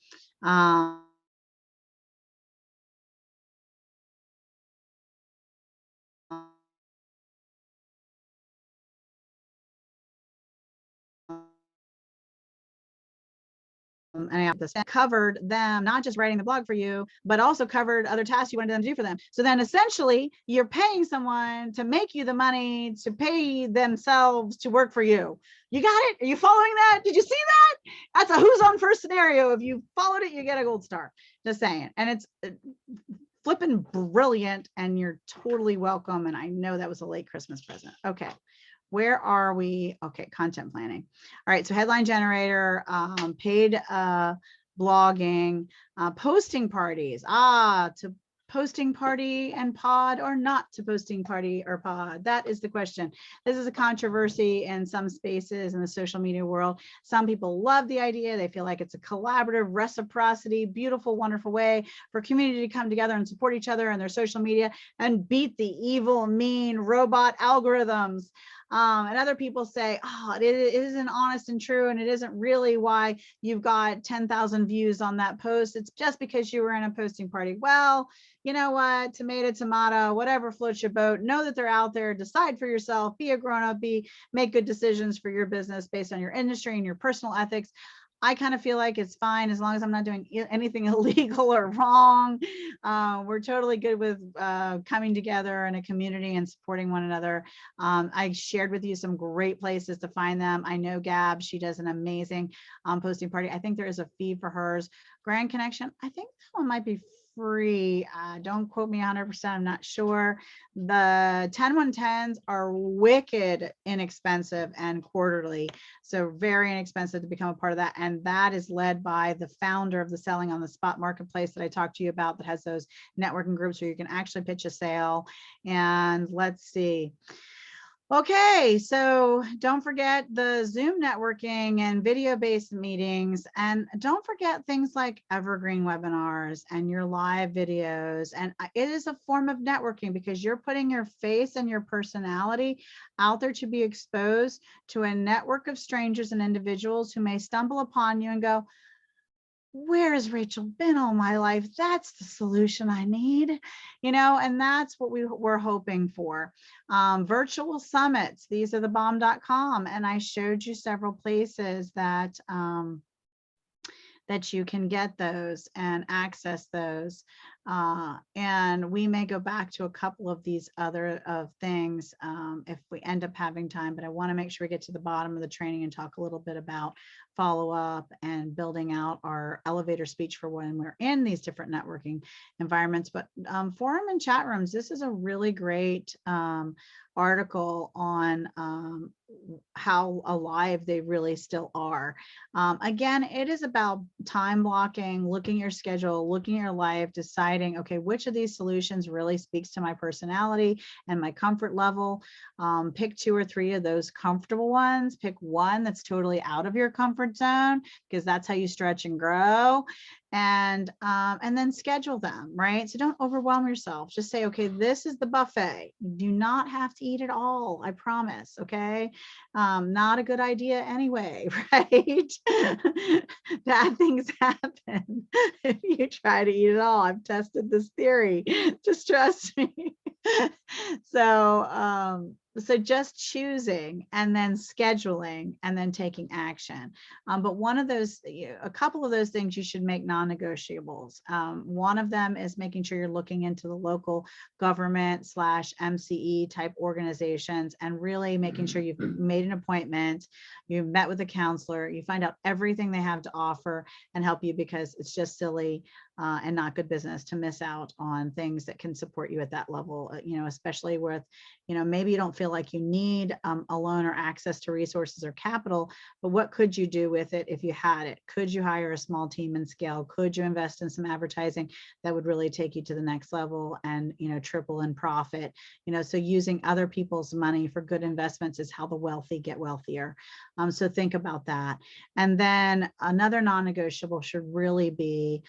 And I have this covered them, not just writing the blog for you, but also covered other tasks you wanted them to do for them. So then essentially you're paying someone to make you the money to pay themselves to work for you. You got it? Are you following that? Did you see that? That's a who's on first scenario. If you followed it, you get a gold star. Just saying. And it's flipping brilliant and you're totally welcome. And I know that was a late Christmas present. Okay. Where are we? Okay, content planning. All right, so headline generator, paid blogging, posting parties. To posting party and pod or not to posting party or pod? That is the question. This is a controversy in some spaces in the social media world. Some people love the idea. They feel like it's a collaborative, reciprocity, beautiful, wonderful way for community to come together and support each other in their social media and beat the evil, mean robot algorithms. And other people say, oh, it isn't honest and true. And it isn't really why you've got 10,000 views on that post. It's just because you were in a posting party. Well, you know what, tomato, whatever floats your boat, know that they're out there, decide for yourself, be a grown-up, make good decisions for your business based on your industry and your personal ethics. I kind of feel like it's fine as long as I'm not doing anything illegal or wrong. We're totally good with coming together in a community and supporting one another. I shared with you some great places to find them. I know Gab, she does an amazing posting party. I think there is a fee for hers. Grand Connection, I think that one might be free. Don't quote me 100%. I'm not sure. The 10-1-10s are wicked inexpensive and quarterly. So very inexpensive to become a part of that. And that is led by the founder of the Selling on the Spot marketplace that I talked to you about that has those networking groups where you can actually pitch a sale. And let's see. Okay, so don't forget the Zoom networking and video-based meetings, and don't forget things like evergreen webinars and your live videos. And it is a form of networking because you're putting your face and your personality out there to be exposed to a network of strangers and individuals who may stumble upon you and go, where has Rachel been all my life? That's the solution I need, and that's what we're hoping for. Virtual summits, these are the bomb.com. And I showed you several places that you can get those and access those. And we may go back to a couple of these other things if we end up having time, but I want to make sure we get to the bottom of the training and talk a little bit about follow-up and building out our elevator speech for when we're in these different networking environments. But forum and chat rooms, this is a really great article on how alive they really still are. Again, it is about time blocking, looking at your schedule, looking at your life, deciding, okay, which of these solutions really speaks to my personality and my comfort level. Pick 2 or 3 of those comfortable ones. Pick one that's totally out of your comfort zone, because that's how you stretch and grow. And then schedule them, right? So don't overwhelm yourself. Just say, okay, this is the buffet. You do not have to eat it all, I promise, okay? Not a good idea anyway, right? Bad things happen if you try to eat it all. I've tested this theory, just trust me. So So just choosing and then scheduling and then taking action. But one of those, a couple of those things you should make non-negotiables. One of them is making sure you're looking into the local government / MCE type organizations and really making sure you've made an appointment, you've met with a counselor, you find out everything they have to offer and help you, because it's just silly and not good business to miss out on things that can support you at that level, especially with, maybe you don't feel like you need a loan or access to resources or capital, but what could you do with it if you had it? Could you hire a small team and scale? Could you invest in some advertising that would really take you to the next level and, triple in profit? So using other people's money for good investments is how the wealthy get wealthier. So think about that. And then another non-negotiable should really be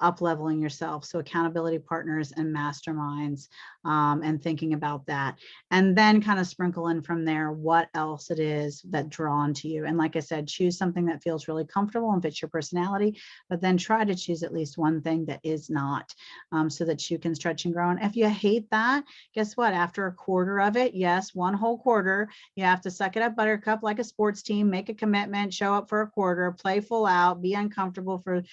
up-leveling yourself. So accountability partners and masterminds, and thinking about that. And then kind of sprinkle in from there what else it is that drawn to you. And like I said, choose something that feels really comfortable and fits your personality, but then try to choose at least one thing that is not, so that you can stretch and grow. And if you hate that, guess what? After a quarter of it, yes, one whole quarter, you have to suck it up, buttercup, like a sports team, make a commitment, show up for a quarter, play full out, be uncomfortable for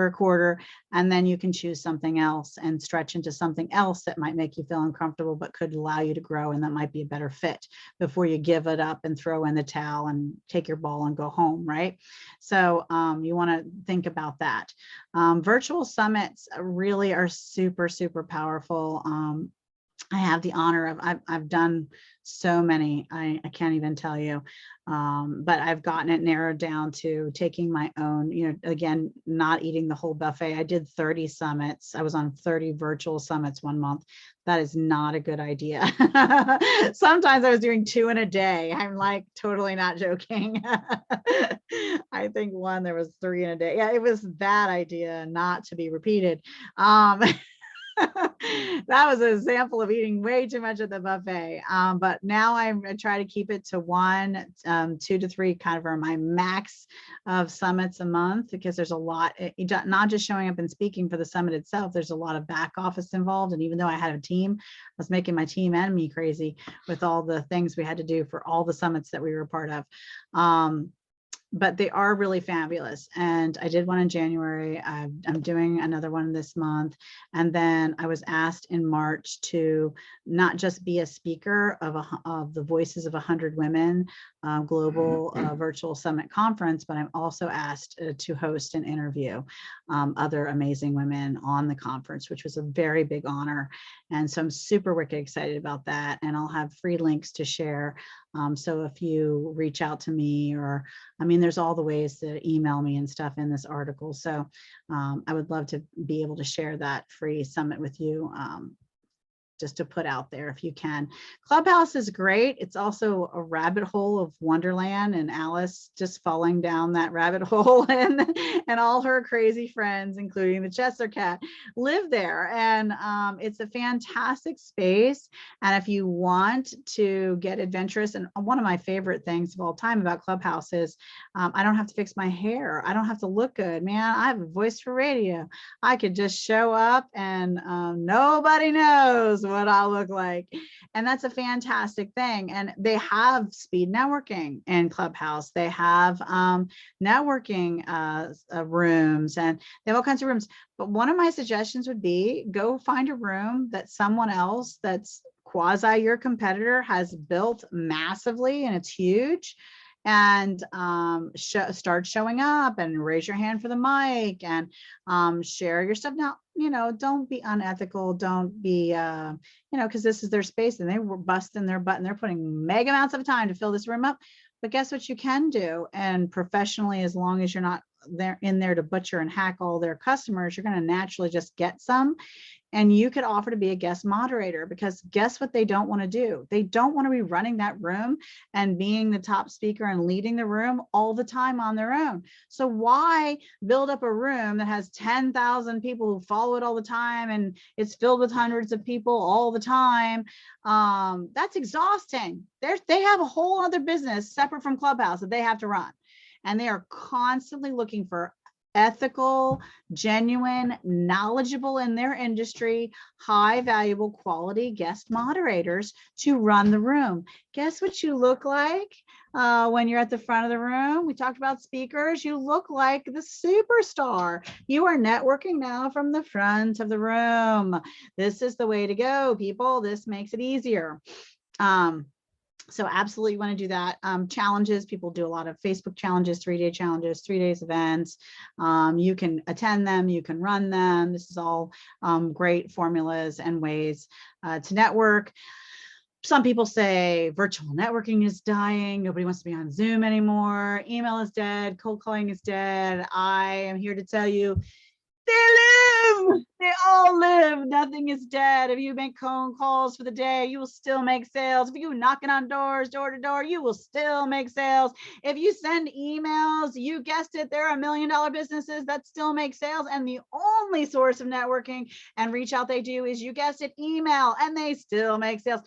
a quarter, and then you can choose something else and stretch into something else that might make you feel uncomfortable, but could allow you to grow. And that might be a better fit before you give it up and throw in the towel and take your ball and go home, right? So you want to think about that. Virtual summits really are super, super powerful. I have the honor of, I've done so many, I can't even tell you, but I've gotten it narrowed down to taking my own, again, not eating the whole buffet. I did 30 summits. I was on 30 virtual summits one month. That is not a good idea. Sometimes I was doing 2 in a day. I'm like totally not joking. I think there was 3 in a day. Yeah, it was a bad idea, not to be repeated. That was an example of eating way too much at the buffet. But now I try to keep it to 1, 2 to 3 kind of are my max of summits a month, because there's a lot, not just showing up and speaking for the summit itself, there's a lot of back office involved. And even though I had a team, I was making my team and me crazy with all the things we had to do for all the summits that we were a part of. But they are really fabulous. And I did one in January. I'm doing another one this month. And then I was asked in March to not just be a speaker of the Voices of 100 Women global virtual summit conference, but I'm also asked to host and interview other amazing women on the conference, which was a very big honor. And so I'm super wicked excited about that. And I'll have free links to share. So if you reach out to me, or, there's all the ways to email me and stuff in this article. So I would love to be able to share that free summit with you. Just to put out there if you can. Clubhouse is great. It's also a rabbit hole of Wonderland, and Alice just falling down that rabbit hole, and all her crazy friends, including the Chester cat, live there. And it's a fantastic space. And if you want to get adventurous, and one of my favorite things of all time about Clubhouse is I don't have to fix my hair. I don't have to look good, man. I have a voice for radio. I could just show up and nobody knows what I'll look like. And that's a fantastic thing. And they have speed networking in Clubhouse. They have networking rooms, and they have all kinds of rooms. But one of my suggestions would be go find a room that someone else that's quasi your competitor has built massively, and it's huge. And start showing up and raise your hand for the mic and share your stuff. Now, don't be unethical. Don't be, because this is their space and they were busting their butt and they're putting mega amounts of time to fill this room up. But guess what you can do? And professionally, as long as you're not in there to butcher and hack all their customers, you're going to naturally just get some. And you could offer to be a guest moderator, because guess what they don't want to do? They don't want to be running that room and being the top speaker and leading the room all the time on their own. So why build up a room that has 10,000 people who follow it all the time and it's filled with hundreds of people all the time? That's exhausting. They have a whole other business separate from Clubhouse that they have to run. And they are constantly looking for ethical, genuine, knowledgeable in their industry, high valuable quality guest moderators to run the room. Guess what you look like when you're at the front of the room? We talked about speakers. You look like the superstar. You are networking now from the front of the room. This is the way to go, people. This makes it easier. So absolutely you want to do that. Challenges, people do a lot of Facebook challenges, 3-day challenges, 3 days events. You can attend them, you can run them. This is all great formulas and ways to network. Some people say virtual networking is dying. Nobody wants to be on Zoom anymore. Email is dead. Cold calling is dead. I am here to tell you, they live. They all live. Nothing is dead. If you make phone calls for the day, you will still make sales. If you knocking on doors, door to door, you will still make sales. If you send emails, you guessed it, there are $1 million businesses that still make sales. And the only source of networking and reach out they do is, you guessed it, email, and they still make sales.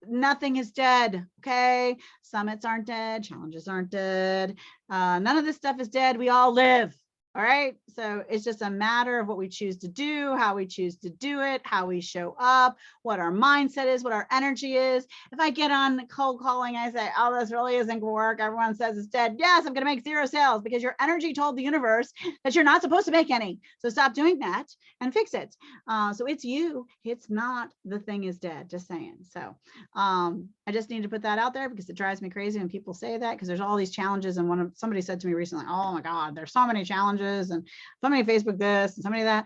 Nothing is dead. Okay. Summits aren't dead. Challenges aren't dead. None of this stuff is dead. We all live. All right. So it's just a matter of what we choose to do, how we choose to do it, how we show up, what our mindset is, what our energy is. If I get on cold calling, I say, oh, this really isn't gonna work. Everyone says it's dead. Yes, I'm going to make 0 sales, because your energy told the universe that you're not supposed to make any. So stop doing that and fix it. So it's you. It's not the thing is dead. Just saying. So I just need to put that out there because it drives me crazy when people say that, because there's all these challenges. And somebody said to me recently, oh my God, there's so many challenges and so many Facebook this and so many that.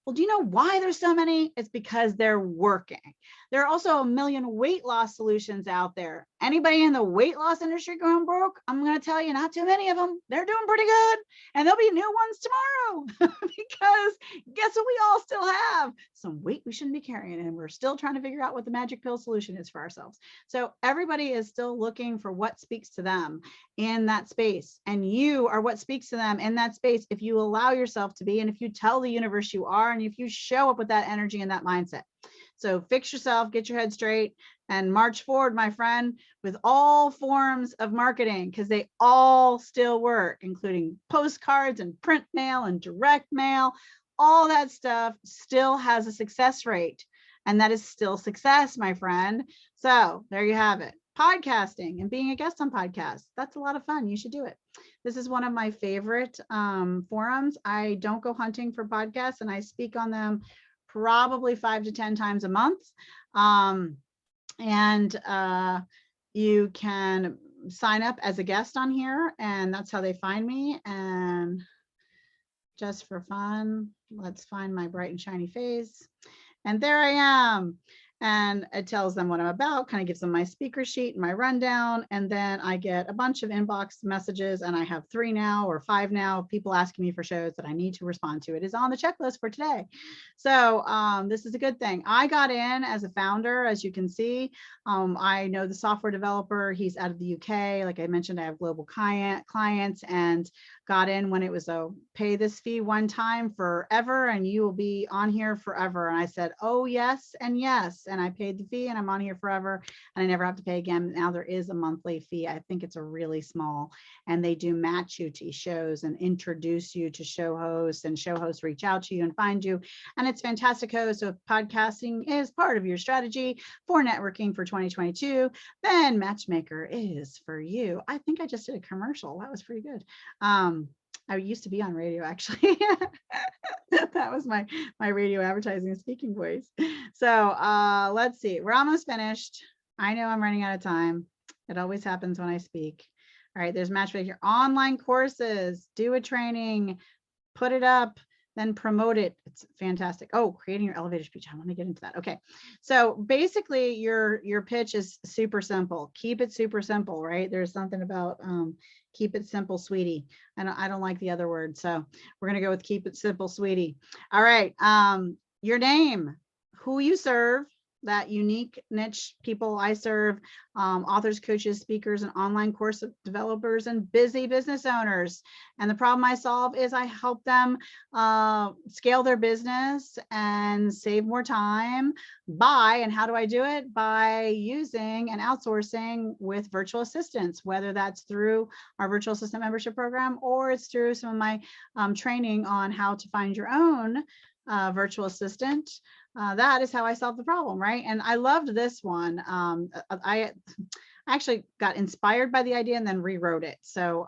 Well, do you know why there's so many? It's because they're working. There are also a million weight loss solutions out there. Anybody in the weight loss industry going broke? I'm going to tell you, not too many of them. They're doing pretty good. And there'll be new ones tomorrow because guess what we all still have? Some weight we shouldn't be carrying. And we're still trying to figure out what the magic pill solution is for ourselves. So everybody is still looking for what speaks to them in that space. And you are what speaks to them in that space if you allow yourself to be, and if you tell the universe you are, and if you show up with that energy and that mindset. So fix yourself, get your head straight, and march forward, my friend, with all forms of marketing, because they all still work, including postcards and print mail and direct mail. All that stuff still has a success rate, and that is still success, my friend. So there you have it. Podcasting and being a guest on podcasts. That's a lot of fun. You should do it. This is one of my favorite forums. I don't go hunting for podcasts, and I speak on them probably 5 to 10 times a month. You can sign up as a guest on here, and that's how they find me. And just for fun, let's find my bright and shiny face. And there I am. And it tells them what I'm about, kind of gives them my speaker sheet and my rundown. And then I get a bunch of inbox messages, and I have 3 now or 5 now, people asking me for shows that I need to respond to. It is on the checklist for today. So this is a good thing. I got in as a founder, as you can see. I know the software developer, he's out of the UK. Like I mentioned, I have global clients, and got in when it was a pay this fee one time forever, and you will be on here forever. And I said, oh yes, and yes. And I paid the fee, and I'm on here forever, and I never have to pay again. Now there is a monthly fee. I think it's a really small, and they do match you to shows and introduce you to show hosts, and show hosts reach out to you and find you. And it's fantastic. So if podcasting is part of your strategy for networking for 2022, then Matchmaker is for you. I think I just did a commercial. That was pretty good. I used to be on radio, actually. That was my radio advertising and speaking voice. So let's see. We're almost finished. I know I'm running out of time. It always happens when I speak. All right, there's Matchmaker online courses. Do a training, put it up, then promote it. It's fantastic. Oh, creating your elevator speech. I want to get into that. Okay. So basically your pitch is super simple. Keep it super simple, right? There's something about keep it simple, sweetie. I don't like the other word. So we're going to go with keep it simple, sweetie. All right. Your name, who you serve, that unique niche people I serve, authors, coaches, speakers, and online course developers and busy business owners. And the problem I solve is I help them scale their business and save more time and how do I do it? By using and outsourcing with virtual assistants, whether that's through our virtual assistant membership program or it's through some of my training on how to find your own virtual assistant. That is how I solve the problem, right? And I loved this one. I actually got inspired by the idea and then rewrote it. So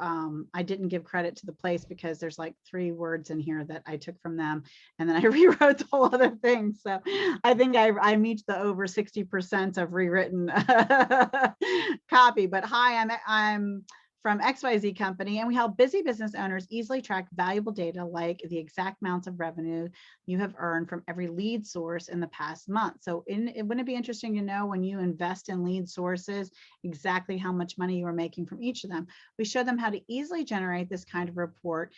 I didn't give credit to the place because there's like 3 words in here that I took from them, and then I rewrote the whole other thing. So I think I meet the over 60% of rewritten copy. But hi, I'm from XYZ company, and we help busy business owners easily track valuable data like the exact amounts of revenue you have earned from every lead source in the past month. So wouldn't it be interesting to know when you invest in lead sources, exactly how much money you are making from each of them? We show them how to easily generate this kind of report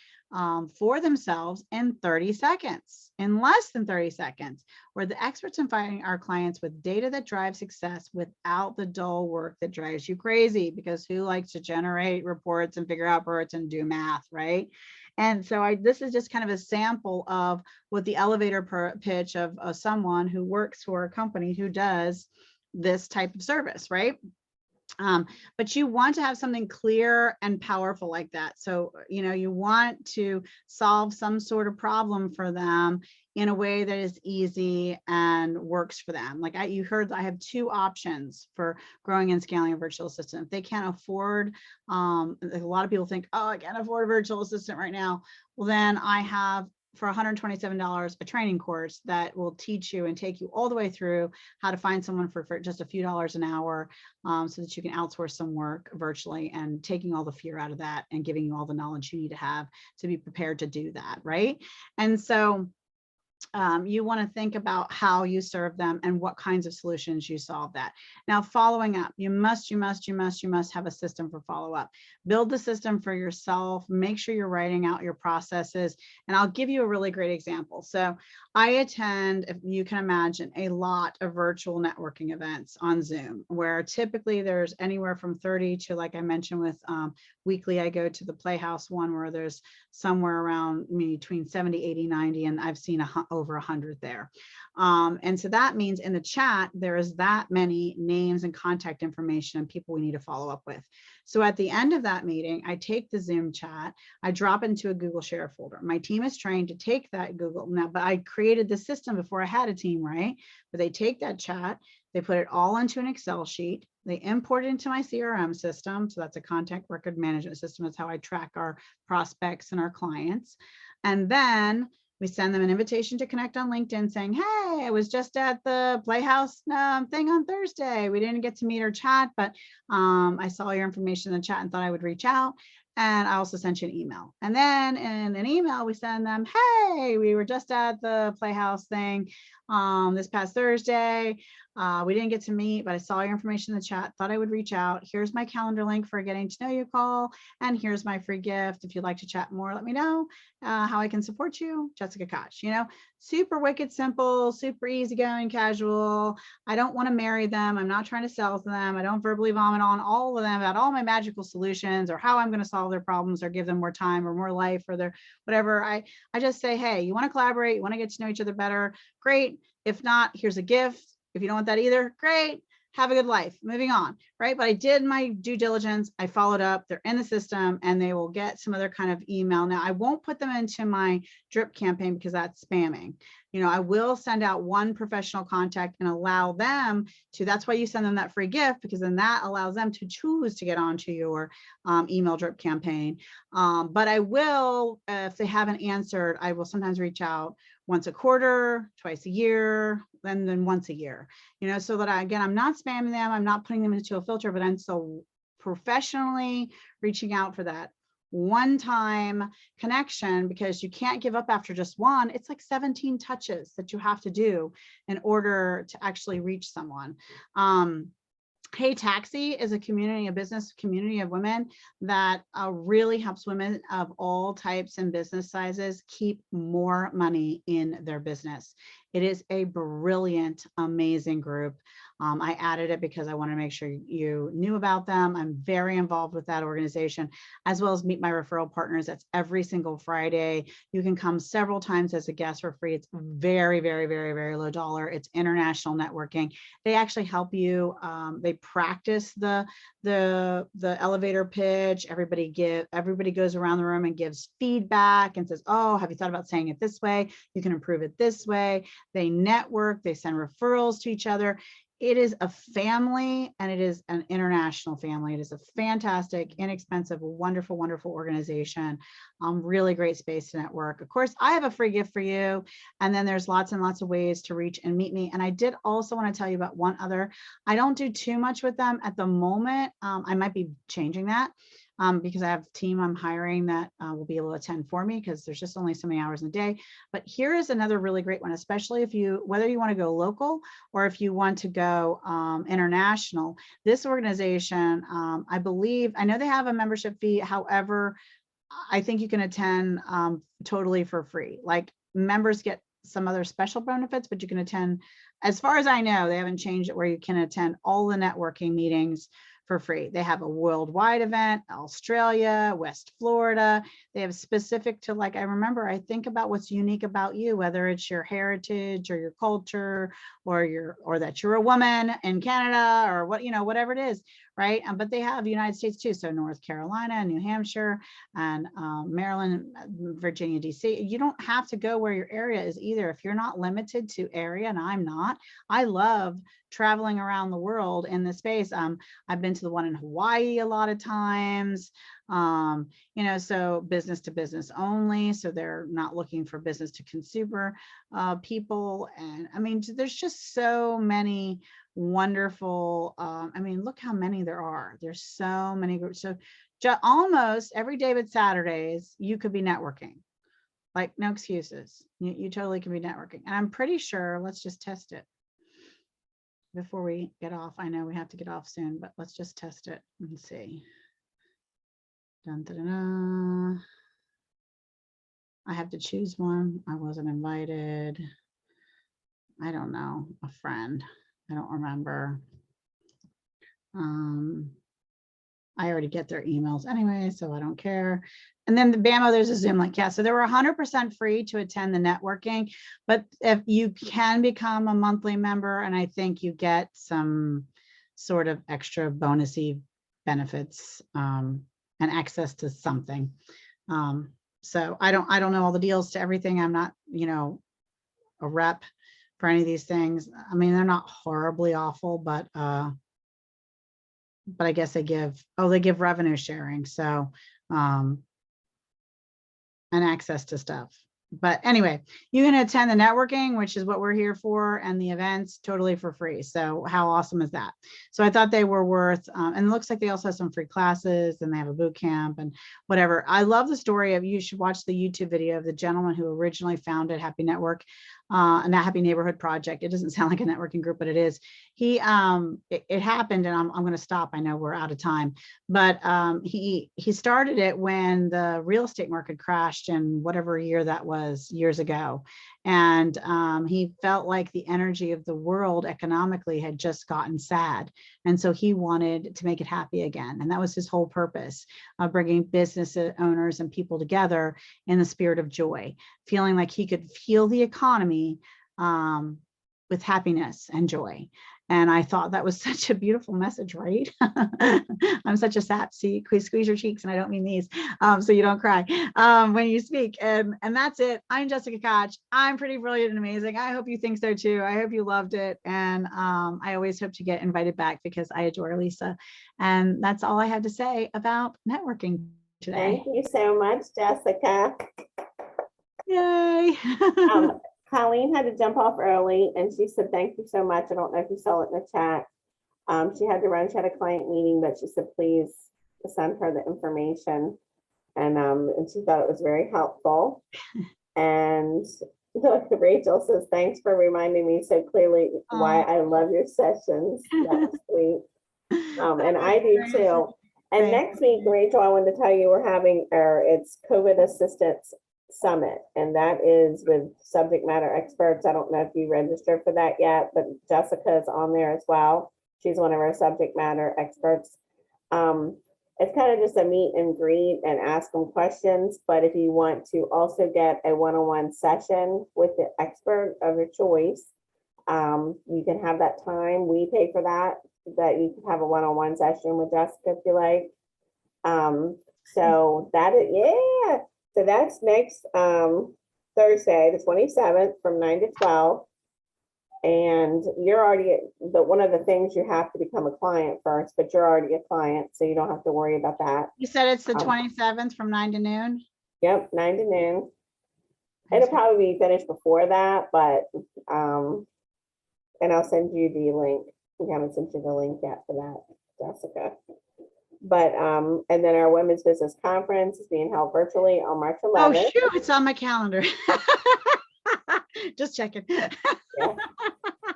for themselves in 30 seconds, in less than 30 seconds. We're the experts in finding our clients with data that drives success without the dull work that drives you crazy, because who likes to generate reports and figure out birds and do math, right? And so this is just kind of a sample of what the elevator pitch of someone who works for a company who does this type of service, right? But you want to have something clear and powerful like that. So, you want to solve some sort of problem for them in a way that is easy and works for them. Like you heard, I have 2 options for growing and scaling a virtual assistant. If they can't afford, a lot of people think, oh, I can't afford a virtual assistant right now. Well, then I have, for $127, a training course that will teach you and take you all the way through how to find someone for just a few dollars an hour, so that you can outsource some work virtually, and taking all the fear out of that and giving you all the knowledge you need to have to be prepared to do that, right? And so you want to think about how you serve them and what kinds of solutions you solve that. Now, following up, you must have a system for follow-up. Build the system for yourself. Make sure you're writing out your processes. And I'll give you a really great example. So I attend, if you can imagine, a lot of virtual networking events on Zoom, where typically there's anywhere from 30 to, like I mentioned with weekly, I go to the Playhouse one where there's somewhere around between 70, 80, 90, and I've seen over 100 there. And so that means in the chat, there is that many names and contact information and people we need to follow up with. So at the end of that meeting, I take the Zoom chat, I drop into a Google Share folder. My team is trained to take that Google now, but I created the system before I had a team, right? But they take that chat, they put it all into an Excel sheet, they import it into my CRM system. So that's a contact record management system. That's how I track our prospects and our clients. And then we send them an invitation to connect on LinkedIn saying, hey, I was just at the Playhouse thing on Thursday. We didn't get to meet or chat, but I saw your information in the chat and thought I would reach out. And I also sent you an email. And then in an email, we send them, hey, we were just at the Playhouse thing this past Thursday. We didn't get to meet, but I saw your information in the chat, thought I would reach out. Here's my calendar link for getting to know you call. And here's my free gift. If you'd like to chat more, let me know how I can support you. Jessica Koch, super wicked simple, super easygoing, casual. I don't want to marry them. I'm not trying to sell to them. I don't verbally vomit on all of them about all my magical solutions or how I'm going to solve their problems or give them more time or more life or their whatever. I just say, hey, you want to collaborate, you want to get to know each other better, great. If not, here's a gift. If you don't want that either, great. Have a good life. Moving on, right? But I did my due diligence. I followed up. They're in the system and they will get some other kind of email. Now, I won't put them into my drip campaign because that's spamming. I will send out one professional contact and allow them to, that's why you send them that free gift, because then that allows them to choose to get onto your email drip campaign. But I will, if they haven't answered, I will sometimes reach out once a quarter, twice a year, and then once a year, so that I'm not spamming them. I'm not putting them into a filter, but I'm so professionally reaching out for that one-time connection, because you can't give up after just one. It's like 17 touches that you have to do in order to actually reach someone. Hey Taxi is a community, a business community of women that really helps women of all types and business sizes keep more money in their business. It is a brilliant, amazing group. I added it because I want to make sure you knew about them. I'm very involved with that organization, as well as Meet My Referral Partners. That's every single Friday. You can come several times as a guest for free. It's very, very, very, very low dollar. It's international networking. They actually help you. They practice the elevator pitch. Everybody goes around the room and gives feedback and says, oh, have you thought about saying it this way? You can improve it this way. They network, they send referrals to each other. It is a family, and it is an international family. It is a fantastic, inexpensive, wonderful, wonderful organization. Really great space to network. Of course, I have a free gift for you. And then there's lots and lots of ways to reach and meet me. And I did also want to tell you about one other. I don't do too much with them at the moment. I might be changing that. Because I have a team I'm hiring that will be able to attend for me, because there's just only so many hours in a day. But here is another really great one, especially whether you want to go local or if you want to go international. This organization, I know they have a membership fee. However, I think you can attend totally for free. Like, members get some other special benefits, but you can attend, as far as I know, they haven't changed it where you can attend all the networking meetings for free. They have a worldwide event, Australia, West Florida. They have specific to, like, I think about what's unique about you, whether it's your heritage or your culture or that you're a woman in Canada or whatever it is, right? But they have United States too. So North Carolina, New Hampshire, and Maryland, Virginia, DC. You don't have to go where your area is either. If you're not limited to area, and I'm not, I love traveling around the world in this space. I've been to the one in Hawaii a lot of times, so business to business only. So they're not looking for business to consumer people. And I mean, there's just so many wonderful, look how many there are. There's so many groups. So almost every day but Saturdays, you could be networking. Like, no excuses. You totally can be networking. And I'm pretty sure, let's just test it before we get off. I know we have to get off soon, but let's just test it and see. Dun, dun, dun, dun. I have to choose one. I wasn't invited. I don't know, a friend. I don't remember. I already get their emails anyway, so I don't care. And then the BAMO, there's a Zoom link. Yeah, so they were 100% free to attend the networking, but if you can become a monthly member, and I think you get some sort of extra bonusy benefits and access to something. So I don't know all the deals to everything. I'm not, a rep for any of these things. I mean, they're not horribly awful, but I guess they give revenue sharing. So, and access to stuff. But anyway, you can attend the networking, which is what we're here for, and the events totally for free. So how awesome is that? So I thought they were worth, and it looks like they also have some free classes, and they have a boot camp and whatever. I love the story of, you should watch the YouTube video of the gentleman who originally founded Happy Network, and that Happy Neighborhood Project. It doesn't sound like a networking group, but it is. It happened, and I'm going to stop. I know we're out of time, but he started it when the real estate market crashed in whatever year that was, years ago. And he felt like the energy of the world economically had just gotten sad. And so he wanted to make it happy again. And that was his whole purpose of bringing business owners and people together in the spirit of joy, feeling like he could feel the economy with happiness and joy. And I thought that was such a beautiful message, right? I'm such a sap. See, squeeze your cheeks, and I don't mean these, so you don't cry when you speak. And that's it. I'm Jessica Koch. I'm pretty brilliant and amazing. I hope you think so too. I hope you loved it. And I always hope to get invited back, because I adore Lisa. And that's all I have to say about networking today. Thank you so much, Jessica. Yay. Colleen had to jump off early, and she said, thank you so much. I don't know if you saw it in the chat. She had to run. She had a client meeting, but she said, please send her the information. And she thought it was very helpful. And Rachel says, thanks for reminding me so clearly why I love your sessions. That's sweet. And I do too. And Thank next week, Rachel, I wanted to tell you, we're having it's COVID Assistance Summit, and that is with subject matter experts. I don't know if you registered for that yet, but Jessica is on there as well. She's one of our subject matter experts. It's kind of just a meet and greet and ask them questions, but if you want to also get a one-on-one session with the expert of your choice, you can have that time. We pay for that you can have a one-on-one session with Jessica if you like. So that is, yeah. So that's next Thursday, the 27th from 9 to 12. And you're already, but one of the things you have to become a client first, but you're already a client, so you don't have to worry about that. You said it's the Um, 27th from 9 to noon? Yep, 9 to noon. It'll probably be finished before that, but and I'll send you the link. We haven't sent you the link yet for that, Jessica. But and then our Women's Business Conference is being held virtually on March Oh, 11th. shoot, it's on my calendar. Just checking. Yeah.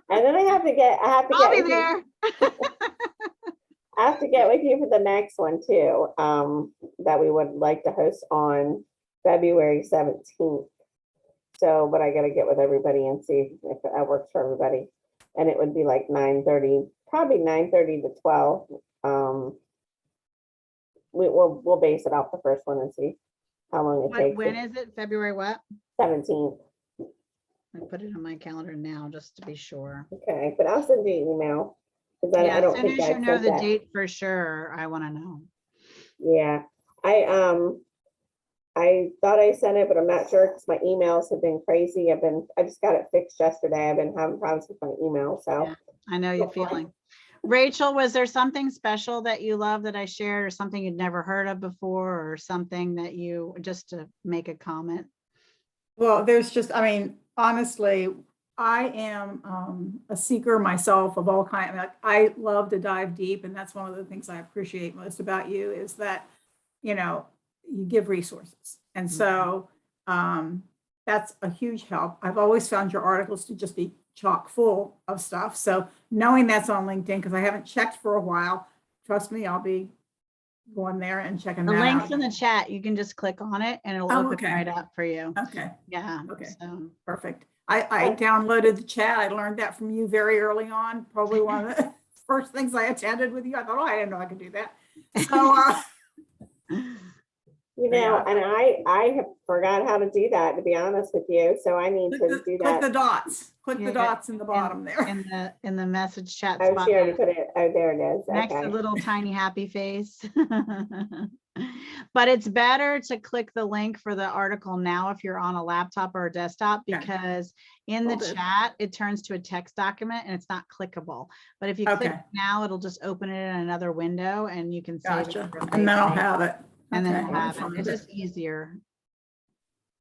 And then I have to get I'll be with you. there. I have to get with you for the next one too, that we would like to host on February 17th. So, but I gotta get with everybody and see if that works for everybody. And it would be like 9:30, probably 9:30 to 12. We'll base it off the first one and see how long it takes. When is it? February what? 17th. I put it on my calendar now just to be sure. Okay, but I'll send you an email. Because I Yeah, don't as soon think as I you know sent the that. date for sure, I want to know. Yeah, I thought I sent it, but I'm not sure because my emails have been crazy. I just got it fixed yesterday. I've been having problems with my email, so. Yeah, I know you're feeling. Rachel, was there something special that you love that I shared, or something you'd never heard of before, or something that you, just to make a comment? Well, there's just, I mean, honestly, I am a seeker myself of all kinds. I love to dive deep, and that's one of the things I appreciate most about you is that, you know, you give resources. And so that's a huge help. I've always found your articles to just be chock full of stuff. So knowing that's on LinkedIn, because I haven't checked for a while, trust me, I'll be going there and checking The that link's out. in the chat. You can just click on it and it'll Oh, open okay. right up for you. Okay. Yeah. Okay. So. Perfect. I downloaded the chat. I learned that from you very early on. Probably one of the first things I attended with you. I thought, oh, I didn't know I could do that. So, You know, and I have forgot how to do that, to be honest with you. So I need to do click the that. dots. Click the Yeah, dots in the bottom there. In the message chat Oh, spot. she already put it. Oh, there it is. Next to Okay. little tiny happy face. But it's better to click the link for the article now if you're on a laptop or a desktop, because in the chat, it turns to a text document and it's not clickable. But if you click now, it'll just open it in another window and you can save it. And then I'll have it. And then we'll have it. It's just easier.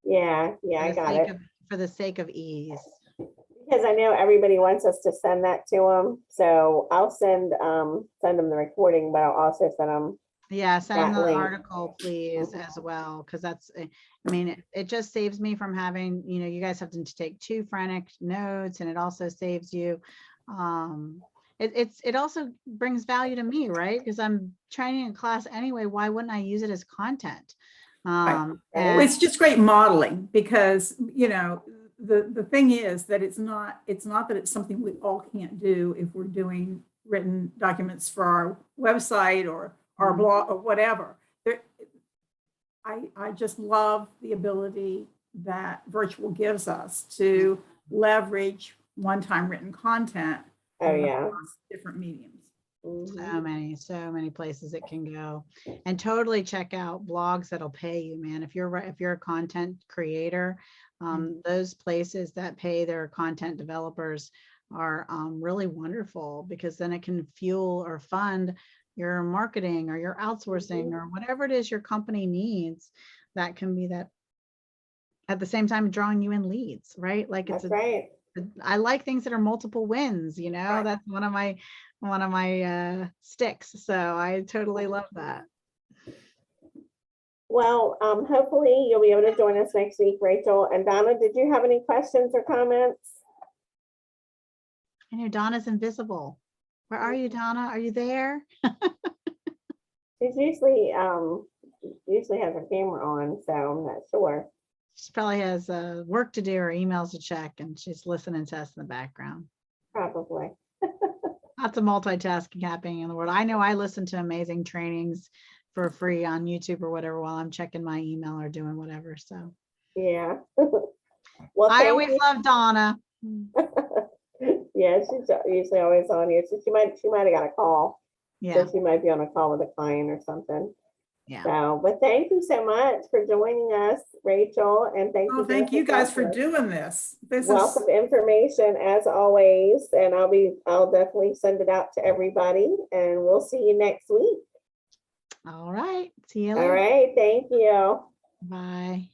Yeah, I got it. For the sake of ease. Because I know everybody wants us to send that to them. So I'll send them the recording, but I'll also send them. Yeah, send them that the link. article, please, as well, because that's, I mean, it just saves me from having, you know, you guys have to take 2 frantic notes, and it also saves you. It also brings value to me, right? Because I'm training in class anyway. Why wouldn't I use it as content? Well, And it's just great modeling because, you know, the thing is that it's not that it's something we all can't do if we're doing written documents for our website or our blog or whatever. I just love the ability that virtual gives us to leverage one-time written content. Oh, yeah. Different mediums. So many places it can go. And totally check out blogs that'll pay you, man. If you're a content creator, those places that pay their content developers are really wonderful, because then it can fuel or fund your marketing or your outsourcing or whatever it is your company needs. That can be that at the same time drawing you in leads, right? Like it's right. I like things that are multiple wins, you know. That's one of my sticks. So I totally love that. Well, hopefully you'll be able to join us next week, Rachel. And Donna, did you have any questions or comments? I know Donna's invisible. Where are you, Donna? Are you there? She's usually has her camera on, so I'm not sure. She probably has work to do or emails to check, and she's listening to us in the background. Probably. Lots of multitasking happening in the world. I know I listen to amazing trainings for free on YouTube or whatever while I'm checking my email or doing whatever. So Yeah. Well, I thank always you. love Donna. Yeah, she's usually always on here. So she might have got a call. Yeah, So she might be on a call with a client or something. yeah. So, but thank you so much for joining us, Rachel, and thank you. Oh, thank you Jennifer guys for Douglas. doing this. This Wealth is, of information as always, and I'll definitely send it out to everybody, and we'll see you next week. All right. See you All later. right, thank you. Bye.